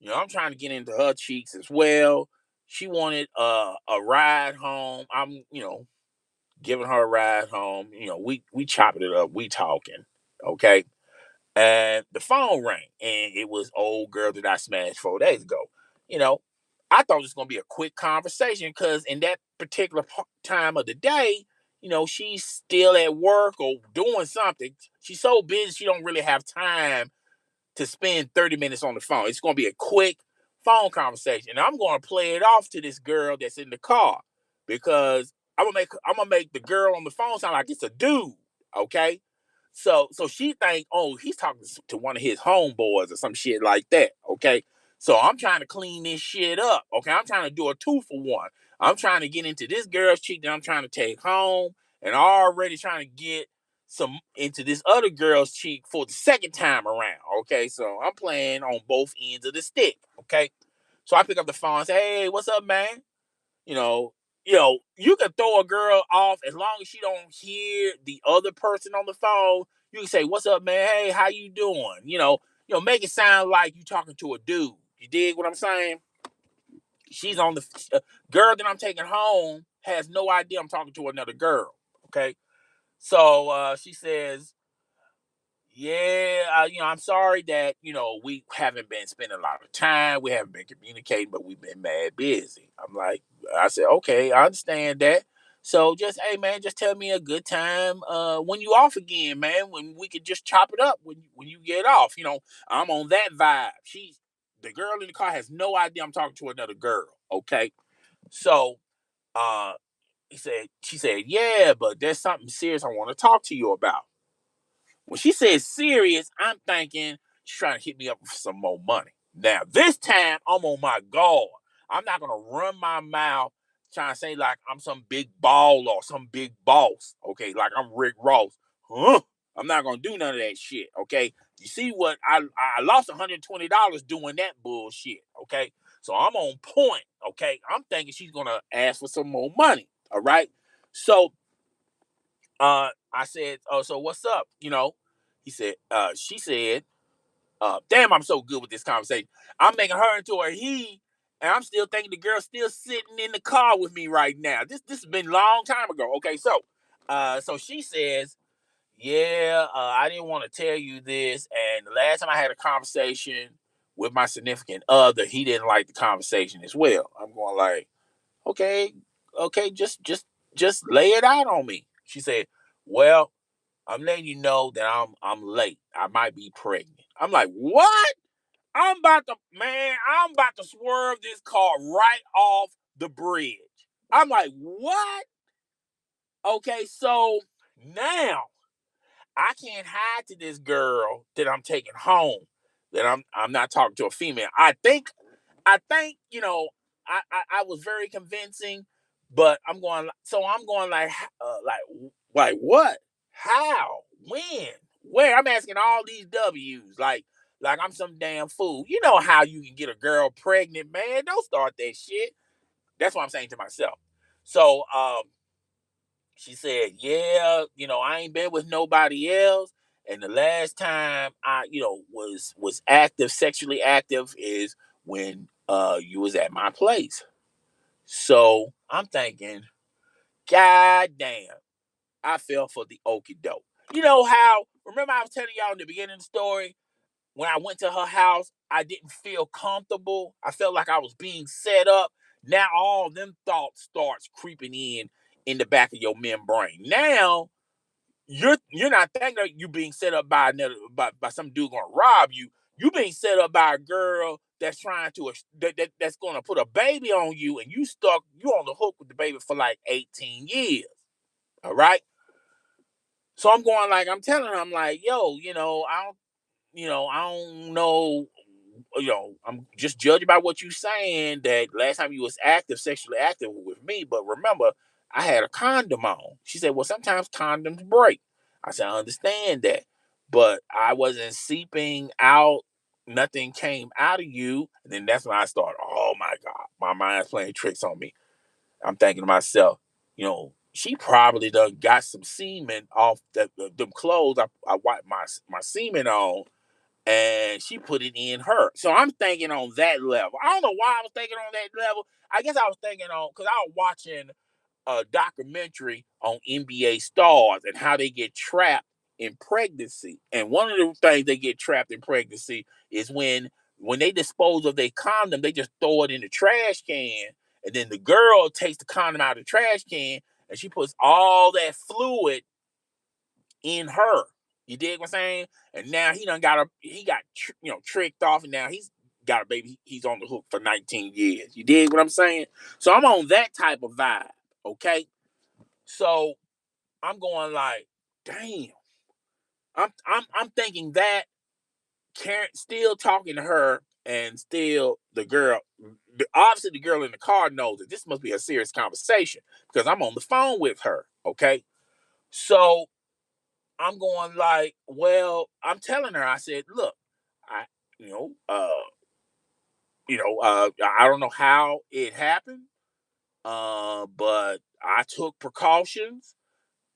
I'm trying to get into her cheeks as well. She wanted a ride home. I'm, giving her a ride home. We chopping it up. We talking. Okay. And the phone rang, and it was old girl that I smashed 4 days ago. You know, I thought it was gonna be a quick conversation because in that particular time of the day, she's still at work or doing something. She's so busy she don't really have time to spend 30 minutes on the phone. It's gonna be a quick phone conversation. And I'm going to play it off to this girl that's in the car because I'm gonna make the girl on the phone sound like it's a dude. Okay. So she think, oh, he's talking to one of his homeboys or some shit like that. Okay. So I'm trying to clean this shit up. Okay. I'm trying to do a 2-for-1. I'm trying to get into this girl's cheek that I'm trying to take home, and already trying to get some into this other girl's cheek for the second time around. Okay. So I'm playing on both ends of the stick. Okay. So I pick up the phone and say, hey, what's up, man? you know, you can throw a girl off as long as she don't hear the other person on the phone. You can say, "What's up, man? Hey, how you doing?" Make it sound like you talking to a dude. You dig what I'm saying? She's on the girl that I'm taking home has no idea I'm talking to another girl. Okay, so she says, yeah, I'm sorry that, we haven't been spending a lot of time. We haven't been communicating, but we've been mad busy. I said, okay, I understand that. So just, hey, man, just tell me a good time when you off again, man, when we could just chop it up when you get off. I'm on that vibe. The girl in the car has no idea I'm talking to another girl. Okay. So, uh, she said, yeah, but there's something serious I want to talk to you about. When she says serious, I'm thinking she's trying to hit me up for some more money. Now, this time, I'm on my guard. I'm not going to run my mouth trying to say like I'm some big baller or some big boss, okay? Like I'm Rick Ross. Huh? I'm not going to do none of that shit, okay? You see what? I lost $120 doing that bullshit, okay? So I'm on point, okay? I'm thinking she's going to ask for some more money, all right? So I said, "Oh, so what's up?" She said, damn, I'm so good with this conversation. I'm making her into a he, and I'm still thinking the girl's still sitting in the car with me right now. This has been a long time ago. Okay, so she says, yeah, I didn't want to tell you this, and the last time I had a conversation with my significant other, he didn't like the conversation as well. I'm going like, okay, okay, just lay it out on me. She said, well, I'm letting you know that I'm late. I might be pregnant. I'm like, what? I'm about to swerve this car right off the bridge. I'm like, what? Okay, so now I can't hide to this girl that I'm taking home that I'm not talking to a female. I think I was very convincing, but I'm going like what? How? When? Where? I'm asking all these W's like I'm some damn fool. You know how you can get a girl pregnant, man? Don't start that shit. That's what I'm saying to myself. So she said, yeah, I ain't been with nobody else. And the last time I, was active, sexually active is when you was at my place. So I'm thinking, God damn, I fell for the okie doke. You know how, remember I was telling y'all in the beginning of the story, when I went to her house, I didn't feel comfortable. I felt like I was being set up. Now all them thoughts starts creeping in the back of your membrane. Now you're not thinking of you being set up by another by some dude gonna rob you. You being set up by a girl that's trying to that's gonna put a baby on you, and you on the hook with the baby for like 18 years. All right. So I'm telling her, I'm like, yo, I don't know. I'm just judging by what you saying that last time you was sexually active with me. But remember, I had a condom on. She said, well, sometimes condoms break. I said, I understand that. But I wasn't seeping out. Nothing came out of you. And then that's when I started, oh my God, my mind's playing tricks on me. I'm thinking to myself, she probably done got some semen off them clothes I wiped my semen on, and she put it in her. So I'm thinking on that level. I don't know why I was thinking on that level. I guess I was thinking on because I was watching a documentary on NBA stars and how they get trapped in pregnancy. And one of the things they get trapped in pregnancy is when they dispose of their condom, they just throw it in the trash can, and then the girl takes the condom out of the trash can and she puts all that fluid in her. You dig what I'm saying? And now he got tricked off, and now he's got a baby, he's on the hook for 19 years. You dig what I'm saying? So I'm on that type of vibe. Okay. So I'm going like, damn. I'm thinking that Karen still talking to her, and still the girl, obviously the girl in the car knows that this must be a serious conversation because I'm on the phone with her. Okay. So I'm going like, well, I'm telling her, I said, look, I, you know, I don't know how it happened, but I took precautions,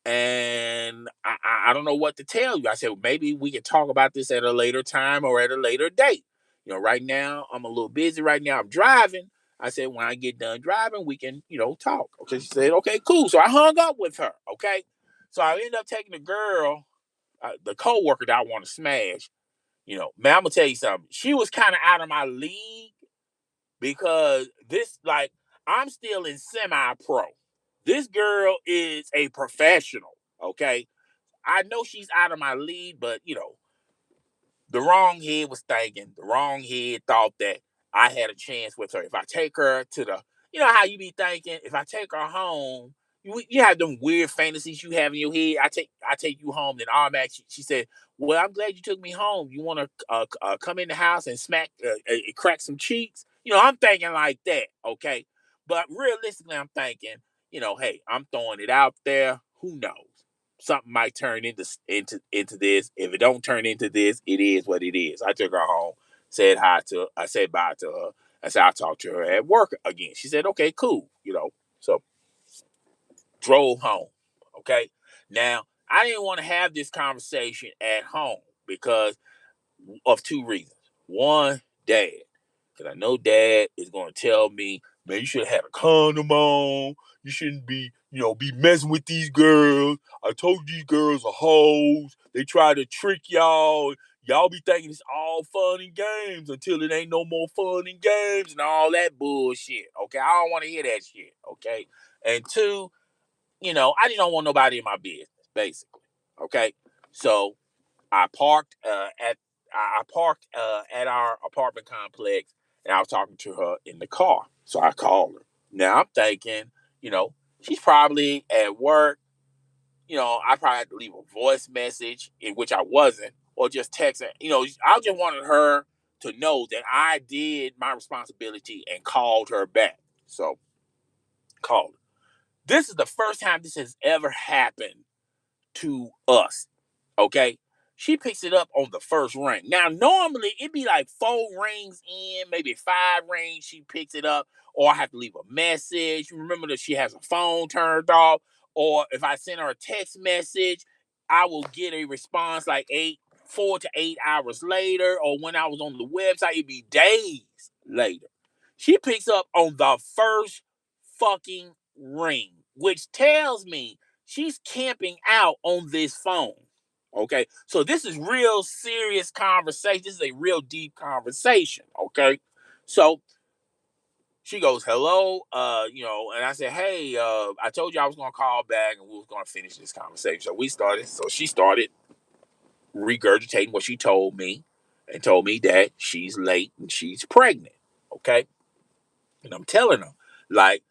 and I don't know what to tell you. I said, well, maybe we can talk about this at a later time or at a later date. Right now I'm a little busy. Right now I'm driving. I said, when I get done driving, we can, talk. Okay. She said, okay, cool. So I hung up with her. Okay. So I ended up taking the girl, the coworker that I want to smash. Man, I'm gonna tell you something. She was kind of out of my league because I'm still in semi-pro. This girl is a professional. Okay, I know she's out of my league, but the wrong head was thinking. The wrong head thought that I had a chance with her. If I take her to how you be thinking. If I take her home, you have them weird fantasies you have in your head. I take you home, then automatically she said, "Well, I'm glad you took me home. You want to come in the house and crack some cheeks?" I'm thinking like that. Okay, but realistically, I'm thinking, hey, I'm throwing it out there. Who knows? Something might turn into this. If it don't turn into this, it is what it is. I took her home, I said bye to her. I said I'll talk to her at work again. She said, okay, cool. So drove home. Okay. Now I didn't want to have this conversation at home because of two reasons. One, dad. Because I know dad is going to tell me, man, you should have had a condom on. You shouldn't be messing with these girls. I told you these girls are hoes. They try to trick y'all. Y'all be thinking it's all fun and games until it ain't no more fun and games and all that bullshit. Okay. I don't want to hear that shit. Okay. And two, I just don't want nobody in my business, basically. Okay. So I parked at our apartment complex, and I was talking to her in the car. So I called her. Now I'm thinking, you know, she's probably at work. I probably had to leave a voice message, in which I wasn't, or just text her. I just wanted her to know that I did my responsibility and called her back. So called her. This is the first time this has ever happened to us. Okay. She picks it up on the first ring. Now, normally it'd be like 4 rings in, maybe 5 rings. She picks it up, or I have to leave a message. Remember that she has a phone turned off, or if I send her a text message, I will get a response like 4 to 8 hours later, or when I was on the website, it'd be days later. She picks up on the first fucking ring, which tells me she's camping out on this phone. Okay. So this is real serious conversation. This is a real deep conversation. Okay. So she goes, hello, and I said, hey, I told you I was gonna call back and we was gonna finish this conversation. So she started regurgitating what she told me and told me that she's late and she's pregnant. Okay. And I'm telling her, like,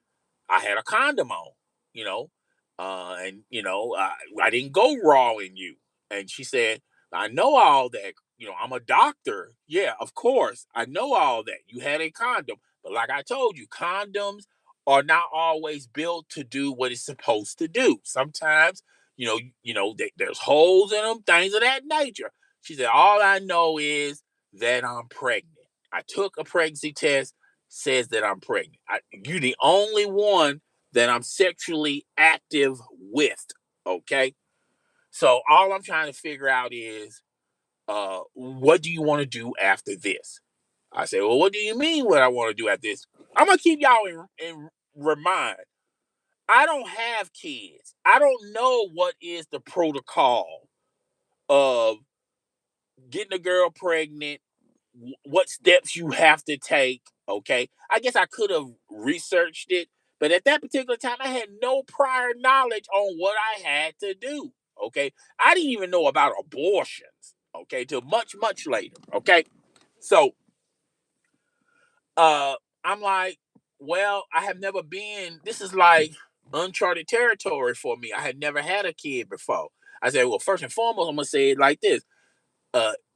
I had a condom on, you know, and I didn't go raw in you. And she said, I know all that. I'm a doctor. Yeah, of course, I know all that. You had a condom, but like I told you, condoms are not always built to do what it's supposed to do. Sometimes, there's holes in them, things of that nature. She said, all I know is that I'm pregnant. I took a pregnancy test, says that I'm pregnant. You're the only one that I'm sexually active with. Okay. So all I'm trying to figure out is, what do you want to do after this? I said, well, what do you mean what I want to do after this? I'm going to keep y'all in remind. I don't have kids. I don't know what is the protocol of getting a girl pregnant, what steps you have to take. Okay. I guess I could have researched it, but at that particular time, I had no prior knowledge on what I had to do. Okay. I didn't even know about abortions. Okay. Till much, much later. Okay. So I'm like, well, I have never been. This is like uncharted territory for me. I had never had a kid before. I said, well, first and foremost, I'm gonna say it like this: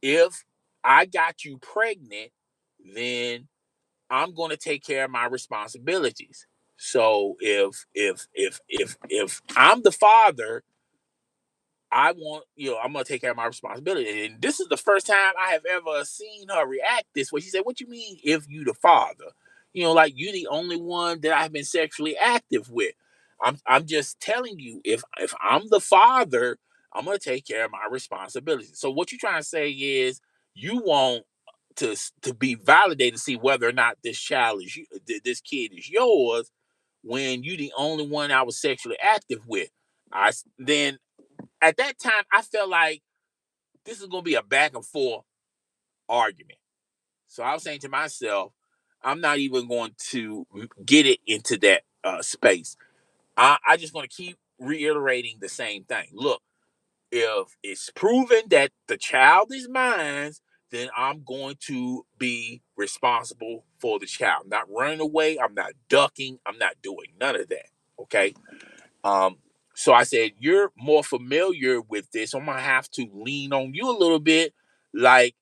if I got you pregnant, then I'm going to take care of my responsibilities. So if I'm the father, I want, I'm gonna take care of my responsibility. And this is the first time I have ever seen her react this way. She said, "What you mean if you the father? Like you the only one that I've been sexually active with. I'm just telling you, if I'm the father, I'm gonna take care of my responsibilities." So what you're trying to say is you want to be validated to see whether or not this child is you, this kid is yours, when you the only one I was sexually active with. Then at that time, I felt like this is going to be a back and forth argument. So I was saying to myself, I'm not even going to get it into that space. I just going to keep reiterating the same thing. Look, if it's proven that the child is mine, then I'm going to be responsible for the child. I'm not running away. I'm not ducking. I'm not doing none of that. Okay. Um, so I said, you're more familiar with this. So I'm gonna have to lean on you a little bit. Like,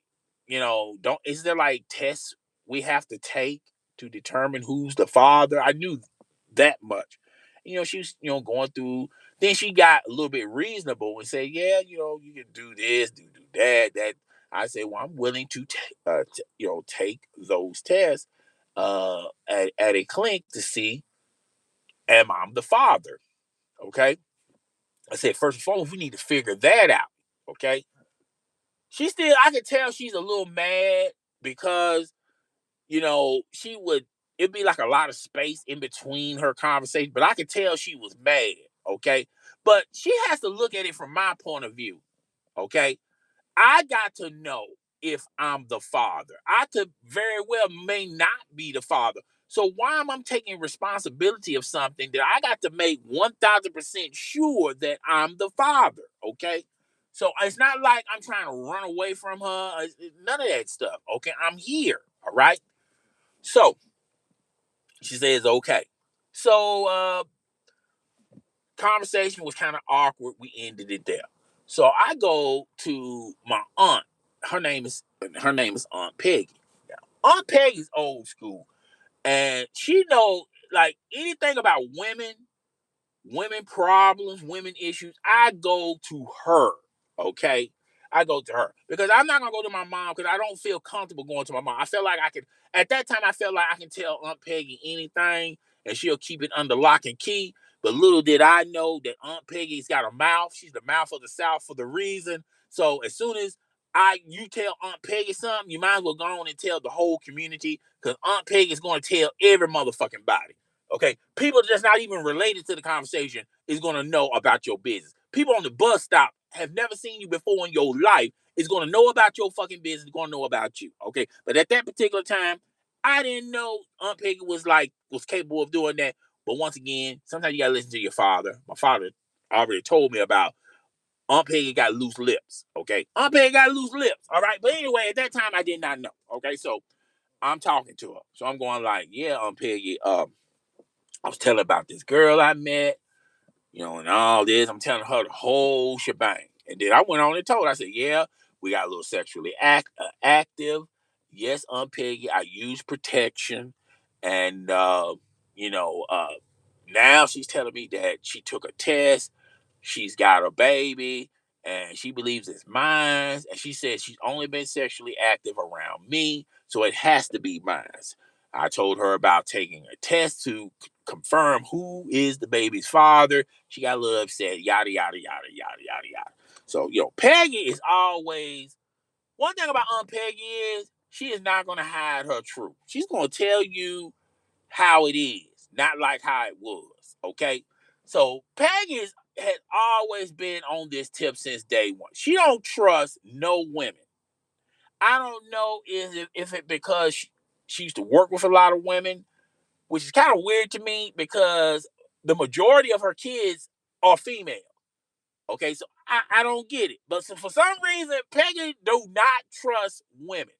don't is there like tests we have to take to determine who's the father? I knew that much. She was, going through, then she got a little bit reasonable and said, yeah, you can do this, do that. That I said, well, I'm willing to take those tests at a clinic to see am I the father. Okay. I said, first and foremost, we need to figure that out. Okay. I could tell she's a little mad because, she would, it'd be like a lot of space in between her conversation, but I could tell she was mad. Okay. But she has to look at it from my point of view. Okay. I got to know if I'm the father. I could very well may not be the father. So why am I taking responsibility of something that I got to make 1000% sure that I'm the father? Okay. So it's not like I'm trying to run away from her. None of that stuff. Okay. I'm here. All right. So she says, okay. So conversation was kind of awkward. We ended it there. So I go to my aunt. Her name is Aunt Peggy. Now, Aunt Peggy's old school, and she know like anything about women problems, women issues, I go to her. Okay. I go to her because I'm not gonna go to my mom because I don't feel comfortable going to my mom. I feel like I can at that time I felt like I can tell Aunt Peggy anything and she'll keep it under lock and key. But little did I know that Aunt Peggy's got a mouth. She's the mouth of the South for the reason. So as soon as you tell Aunt Peggy something, you might as well go on and tell the whole community because Aunt Peggy is going to tell every motherfucking body. Okay, people that's not even related to the conversation is going to know about your business. People on the bus stop have never seen you before in your life is going to know about your fucking business. Going to know about you. Okay, but at that particular time, I didn't know Aunt Peggy was capable of doing that. But once again, sometimes you gotta listen to your father. My father already told me about Aunt Peggy got loose lips. Okay, Aunt Peggy got loose lips. All right, but anyway, at that time I did not know. Okay, so I'm talking to her, so I'm going like, yeah, Aunt Peggy. I was telling about this girl I met, and all this. I'm telling her the whole shebang. And then I went on and told her, I said, yeah, we got a little sexually active. Yes, Aunt Peggy, I use protection. And, you know, uh, now she's telling me that she took a test, she's got a baby, and she believes it's mine. And she said she's only been sexually active around me, so it has to be mine. I told her about taking a test to confirm who is the baby's father. She got a little upset, yada, yada, yada, yada, yada, yada. So, Peggy is always, one thing about Aunt Peggy is she is not going to hide her truth. She's going to tell you how it is, not like how it was. Okay. So had always been on this tip since day one. She don't trust no women. I don't know if it because she used to work with a lot of women, which is kind of weird to me because the majority of her kids are female. Okay, so I don't get it. But for some reason, Peggy do not trust women.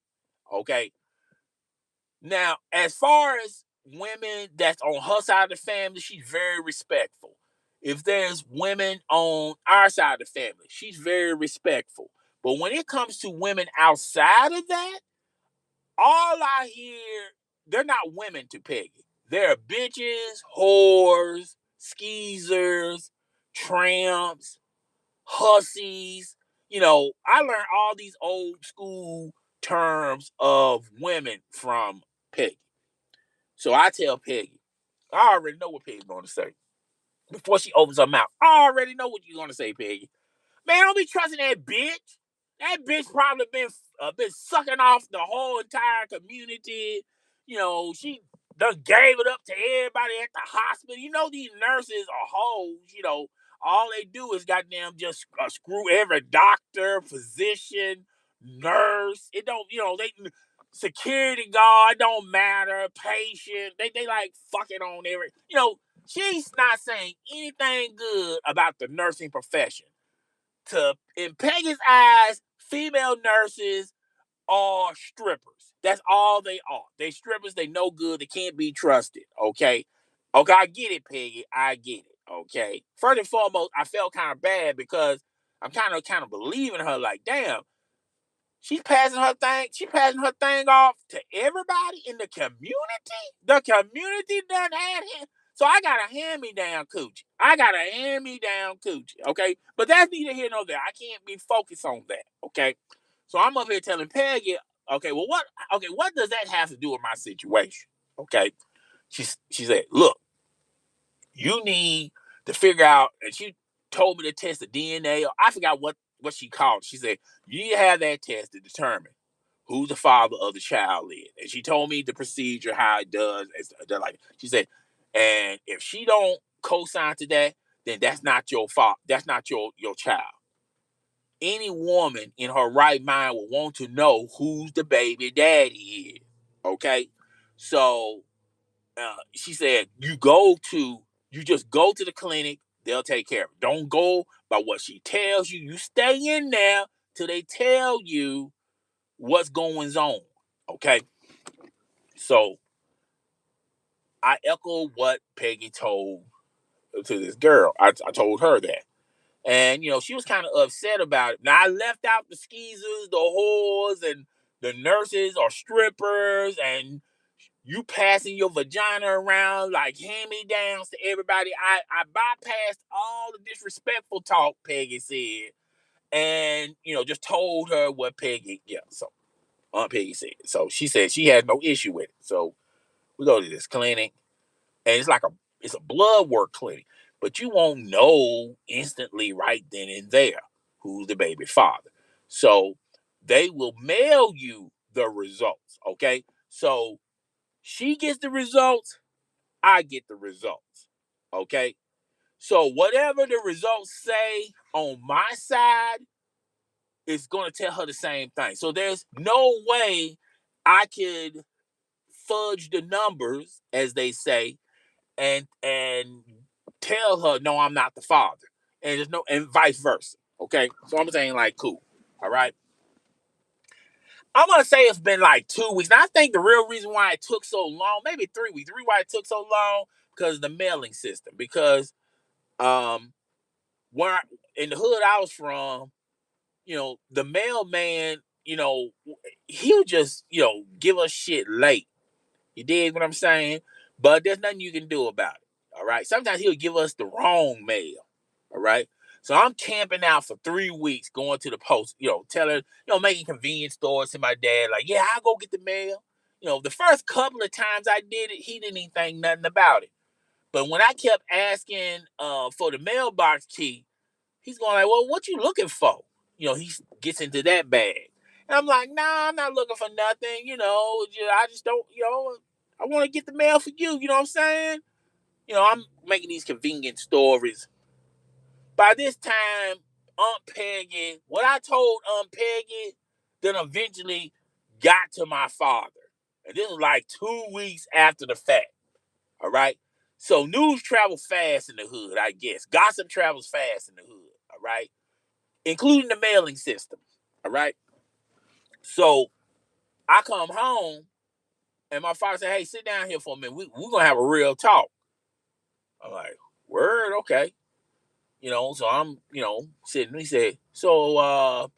Okay. Now, as far as women that's on her side of the family, she's very respectful. If there's women on our side of the family, she's very respectful. But when it comes to women outside of that, all I hear, they're not women to Peggy. They're bitches, whores, skeezers, tramps, hussies. I learned all these old school terms of women from Peggy. So I tell Peggy, I already know what Peggy's going to say. Before she opens her mouth, I already know what you're going to say, Peggy. Man, don't be trusting that bitch. That bitch probably been sucking off the whole entire community. She done gave it up to everybody at the hospital. These nurses are hoes. All they do is goddamn just screw every doctor, physician, nurse. It don't, they security guard don't matter. Patient, they like fucking on every. She's not saying anything good about the nursing profession. In Peggy's eyes, female nurses are strippers. That's all they are. They strippers. They no good. They can't be trusted. Okay. Okay, I get it, Peggy. I get it. Okay. First and foremost, I felt kind of bad because I'm kind of believing her. Like, damn, she's passing her thing. She passing her thing off to everybody in the community. The community done had him. So I got a hand-me-down coochie. I got a hand-me-down coochie. Okay. But that's neither here nor there. I can't be focused on that. Okay. So I'm up here telling Peggy, okay, well, what does that have to do with my situation? Okay. She said, look, you need to figure out, and she told me to test the DNA. Or I forgot what she called it. She said, you need to have that test to determine who the father of the child is. And she told me the procedure, how it does. Like she said, and if she don't co-sign to that, then that's not your fault. That's not your child. Any woman in her right mind will want to know who's the baby daddy is. Okay, so she said, you just go to the clinic. They'll take care of it. Don't go by what she tells you. You stay in there till they tell you what's going on. Okay. So I echo what Peggy told to this girl. I told her that. And, she was kind of upset about it. Now, I left out the skeezers, the whores, and the nurses or strippers, and you passing your vagina around like hand-me-downs to everybody. I bypassed all the disrespectful talk, Peggy said, and, just told her what so Aunt Peggy said. So she said she had no issue with it. So we go to this clinic, and it's a blood work clinic, but you won't know instantly right then and there who's the baby father. So they will mail you the results. Okay, so she gets the results, I get the results. Okay, so whatever the results say on my side is going to tell her the same thing. So there's no way I could fudge the numbers, as they say, and tell her no, I'm not the father, and there's no, and vice versa. Okay, so I'm saying like cool, all right. I'm gonna say it's been like 2 weeks. Now I think the real reason why it took so long, maybe 3 weeks, why it took so long, because of the mailing system. Because um, where in the hood I was from, the mailman, he'll just give us shit late. You dig what I'm saying? But there's nothing you can do about it. All right. Sometimes he'll give us the wrong mail. All right. So I'm camping out for 3 weeks, going to the post, telling, making convenience stores to my dad, like, yeah, I'll go get the mail. The first couple of times I did it, he didn't even think nothing about it. But when I kept asking for the mailbox key, he's going like, well, what you looking for? He gets into that bag. And I'm like, nah, I'm not looking for nothing. I just don't, I want to get the mail for you. You know what I'm saying? I'm making these convenient stories. By this time, Aunt Peggy, what I told Aunt Peggy, then eventually got to my father. And this was like 2 weeks after the fact. All right. So news travels fast in the hood, I guess. Gossip travels fast in the hood. All right. Including the mailing system. All right. So I come home And my father said, "Hey, sit down here for a minute. We're gonna have a real talk." I'm like, "Word, okay." So I'm, sitting. He said, "So,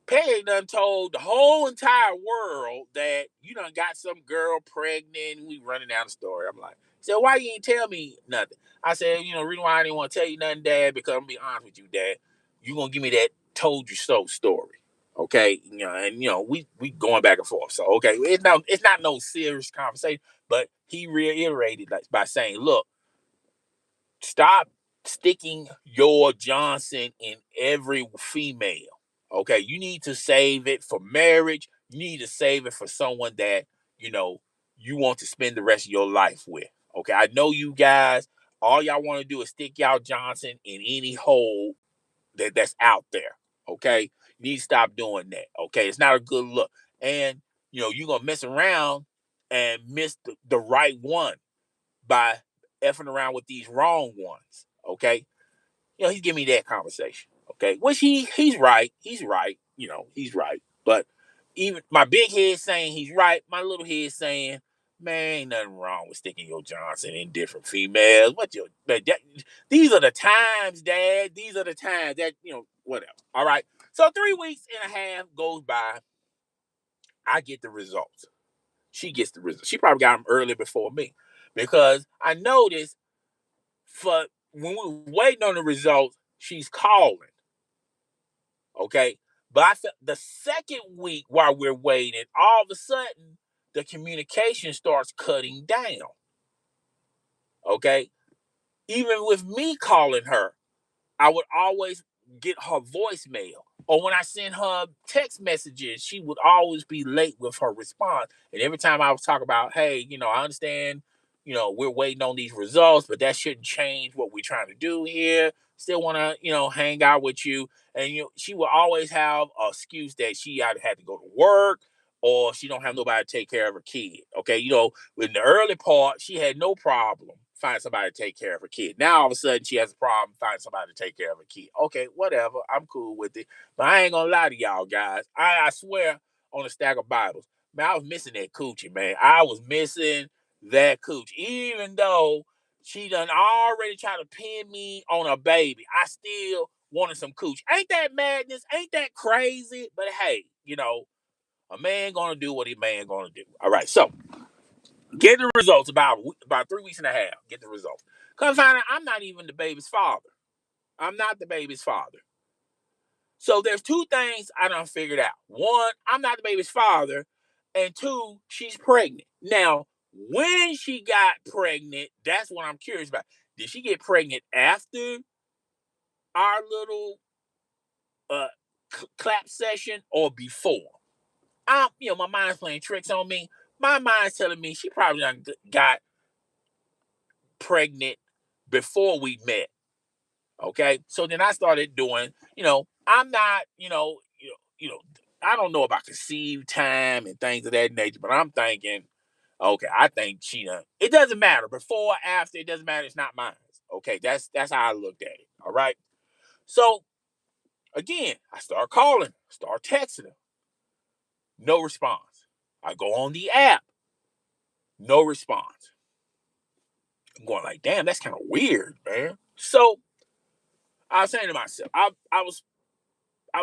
Peg done told the whole entire world that you done got some girl pregnant." We running down the story. I'm like, he said, "Why you ain't tell me nothing?" I said, "The reason why I didn't want to tell you nothing, Dad, because I'm gonna be honest with you, Dad. You gonna give me that told you so story, okay?" And we going back and forth. So okay, it's not no serious conversation, but he reiterated by saying, "Look, stop sticking your Johnson in every female. Okay, you need to save it for marriage. You need to save it for someone that you know you want to spend the rest of your life with. Okay, I know you guys. All y'all want to do is stick y'all Johnson in any hole that's out there. Okay, you need to stop doing that. Okay, it's not a good look, and you're gonna mess around and miss the right one by effing around with these wrong ones. Okay. He's giving me that conversation. Okay. Which he's right. He's right. He's right. But even my big head saying he's right, my little head saying, man, ain't nothing wrong with sticking your Johnson in different females. These are the times, Dad. These are the times that, whatever. All right. So 3 weeks and a half goes by. I get the results. She gets the results. She probably got them early before me because I noticed for when we were waiting on the results, she's calling. Okay. But I felt the second week while we're waiting, all of a sudden, the communication starts cutting down. Okay. Even with me calling her, I would always get her voicemail. Or when I send her text messages, she would always be late with her response. And every time I was talking about, hey, I understand, we're waiting on these results, but that shouldn't change what we're trying to do here. Still want to, hang out with you. And she will always have an excuse that she either had to go to work or she don't have nobody to take care of her kid. Okay, in the early part, she had no problem find somebody to take care of her kid. Now all of a sudden she has a problem finding somebody to take care of her kid. Okay, whatever. I'm cool with it. But I ain't gonna lie to y'all guys. I swear on a stack of Bibles, man, I was missing that coochie, man. I was missing that coochie. Even though she done already tried to pin me on a baby, I still wanted some coochie. Ain't that madness? Ain't that crazy? But hey, a man gonna do what a man gonna do. All right, so get the results about 3 weeks and a half. Get the results. Come find out I'm not even the baby's father. I'm not the baby's father. So there's two things I done figured out. One, I'm not the baby's father. And two, she's pregnant. Now, when she got pregnant, that's what I'm curious about. Did she get pregnant after our little uh, clap session or before? My mind's playing tricks on me. My mind's telling me she probably done got pregnant before we met. Okay. So then I started doing, I'm not, I don't know about conceived time and things of that nature, but I'm thinking, okay, I think she done. It doesn't matter. Before, after, it doesn't matter. It's not mine. Okay, that's how I looked at it. All right. So again, I start calling, start texting her. No response. I go on the app, no response. I'm going like, damn, that's kind of weird, man. So I was saying to myself, I was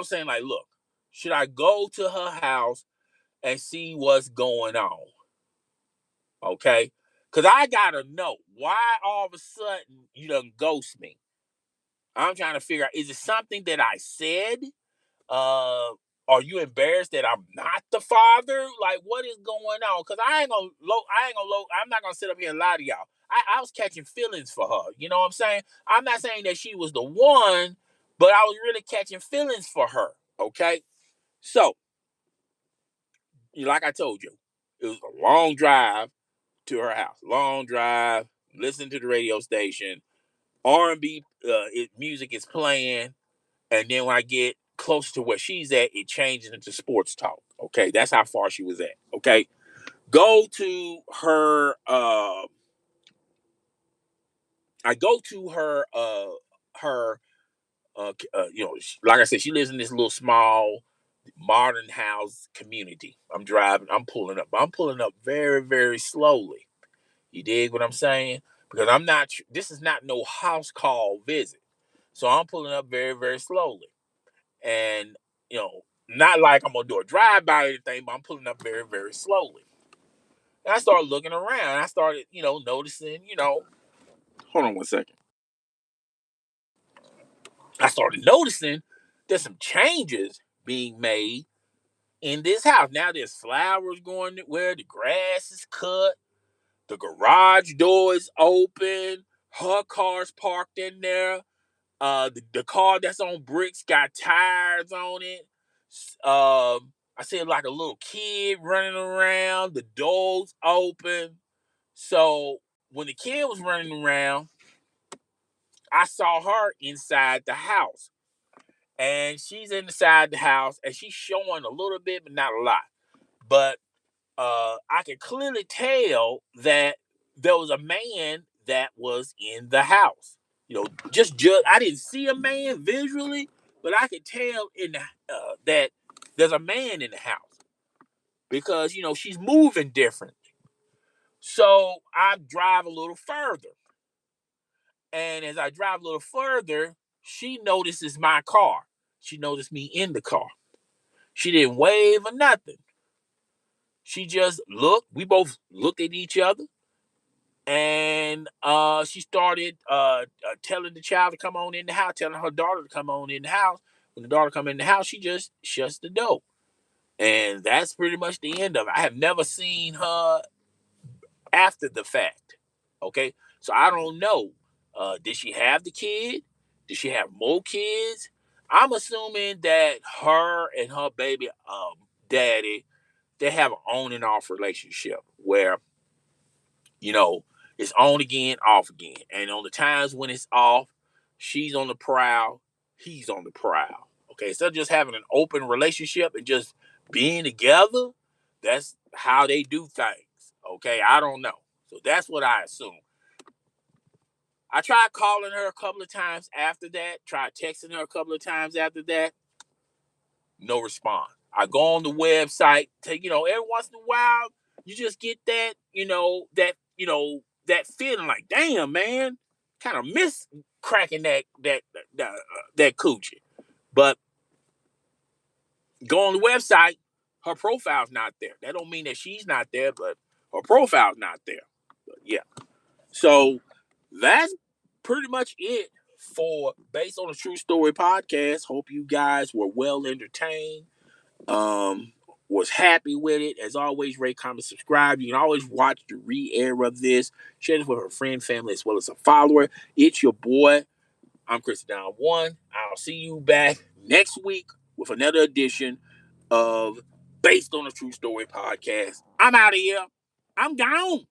saying like, look, should I go to her house and see what's going on? Okay, because I gotta know why all of a sudden you done ghost me. I'm trying to figure out, is it something that I said? Uh, are you embarrassed that I'm not the father? Like, what is going on? Because I'm not gonna sit up here and lie to y'all. I was catching feelings for her. You know what I'm saying? I'm not saying that she was the one, but I was really catching feelings for her. Okay. So, like I told you, it was a long drive to her house. Long drive, listen to the radio station, R&B music is playing, and then when I get close to where she's at, it changes into sports talk. Okay, that's how far she was at. Okay, go to her. I go to her. Her. Like I said, she lives in this little small Modern house community. I'm driving, I'm pulling up. I'm pulling up very, very slowly. You dig what I'm saying? Because I'm not, this is not no house call visit. So I'm pulling up very, very slowly. And, not like I'm going to do a drive by or anything, but I'm pulling up very, very slowly. And I started looking around. I started, noticing, hold on one second. I started noticing there's some changes being made in this house. Now there's flowers going where the grass is cut, the garage door is open, her car's parked in there. The car that's on bricks got tires on it. I see like a little kid running around. The door's open. So when the kid was running around, I saw her inside the house. And she's inside the house and she's showing a little bit, but not a lot. But I could clearly tell that there was a man that was in the house. Just I didn't see a man visually, but I could tell that there's a man in the house because she's moving differently. So I drive a little further, and as I drive a little further, she notices my car. She noticed me in the car. She didn't wave or nothing. She just looked. We both looked at each other, and she started telling the child to come on in the house, telling her daughter to come on in the house. When the daughter come in the house, she just shuts the door, and that's pretty much the end of it. I have never seen her after the fact. Okay, so I don't know. Did she have the kid? Did she have more kids? I'm assuming that her and her baby daddy, they have an on and off relationship where you know, it's on again, off again. And on the times when it's off, she's on the prowl, he's on the prowl. Okay, instead of just having an open relationship and just being together, that's how they do things. Okay, I don't know. So that's what I assume. I tried calling her a couple of times after that, tried texting her a couple of times after that. No response. I go on the website, every once in a while, you just get that feeling like, damn, man, kind of miss cracking that coochie. But go on the website, her profile's not there. That don't mean that she's not there, but her profile's not there. But yeah. So that's pretty much it for Based on a True Story podcast. Hope you guys were well entertained. Was happy with it. As always, rate, comment, subscribe. You can always watch the re-air of this. Share this with a friend, family, as well as a follower. It's your boy. I'm Chris Down One. I'll see you back next week with another edition of Based on a True Story podcast. I'm out of here. I'm gone.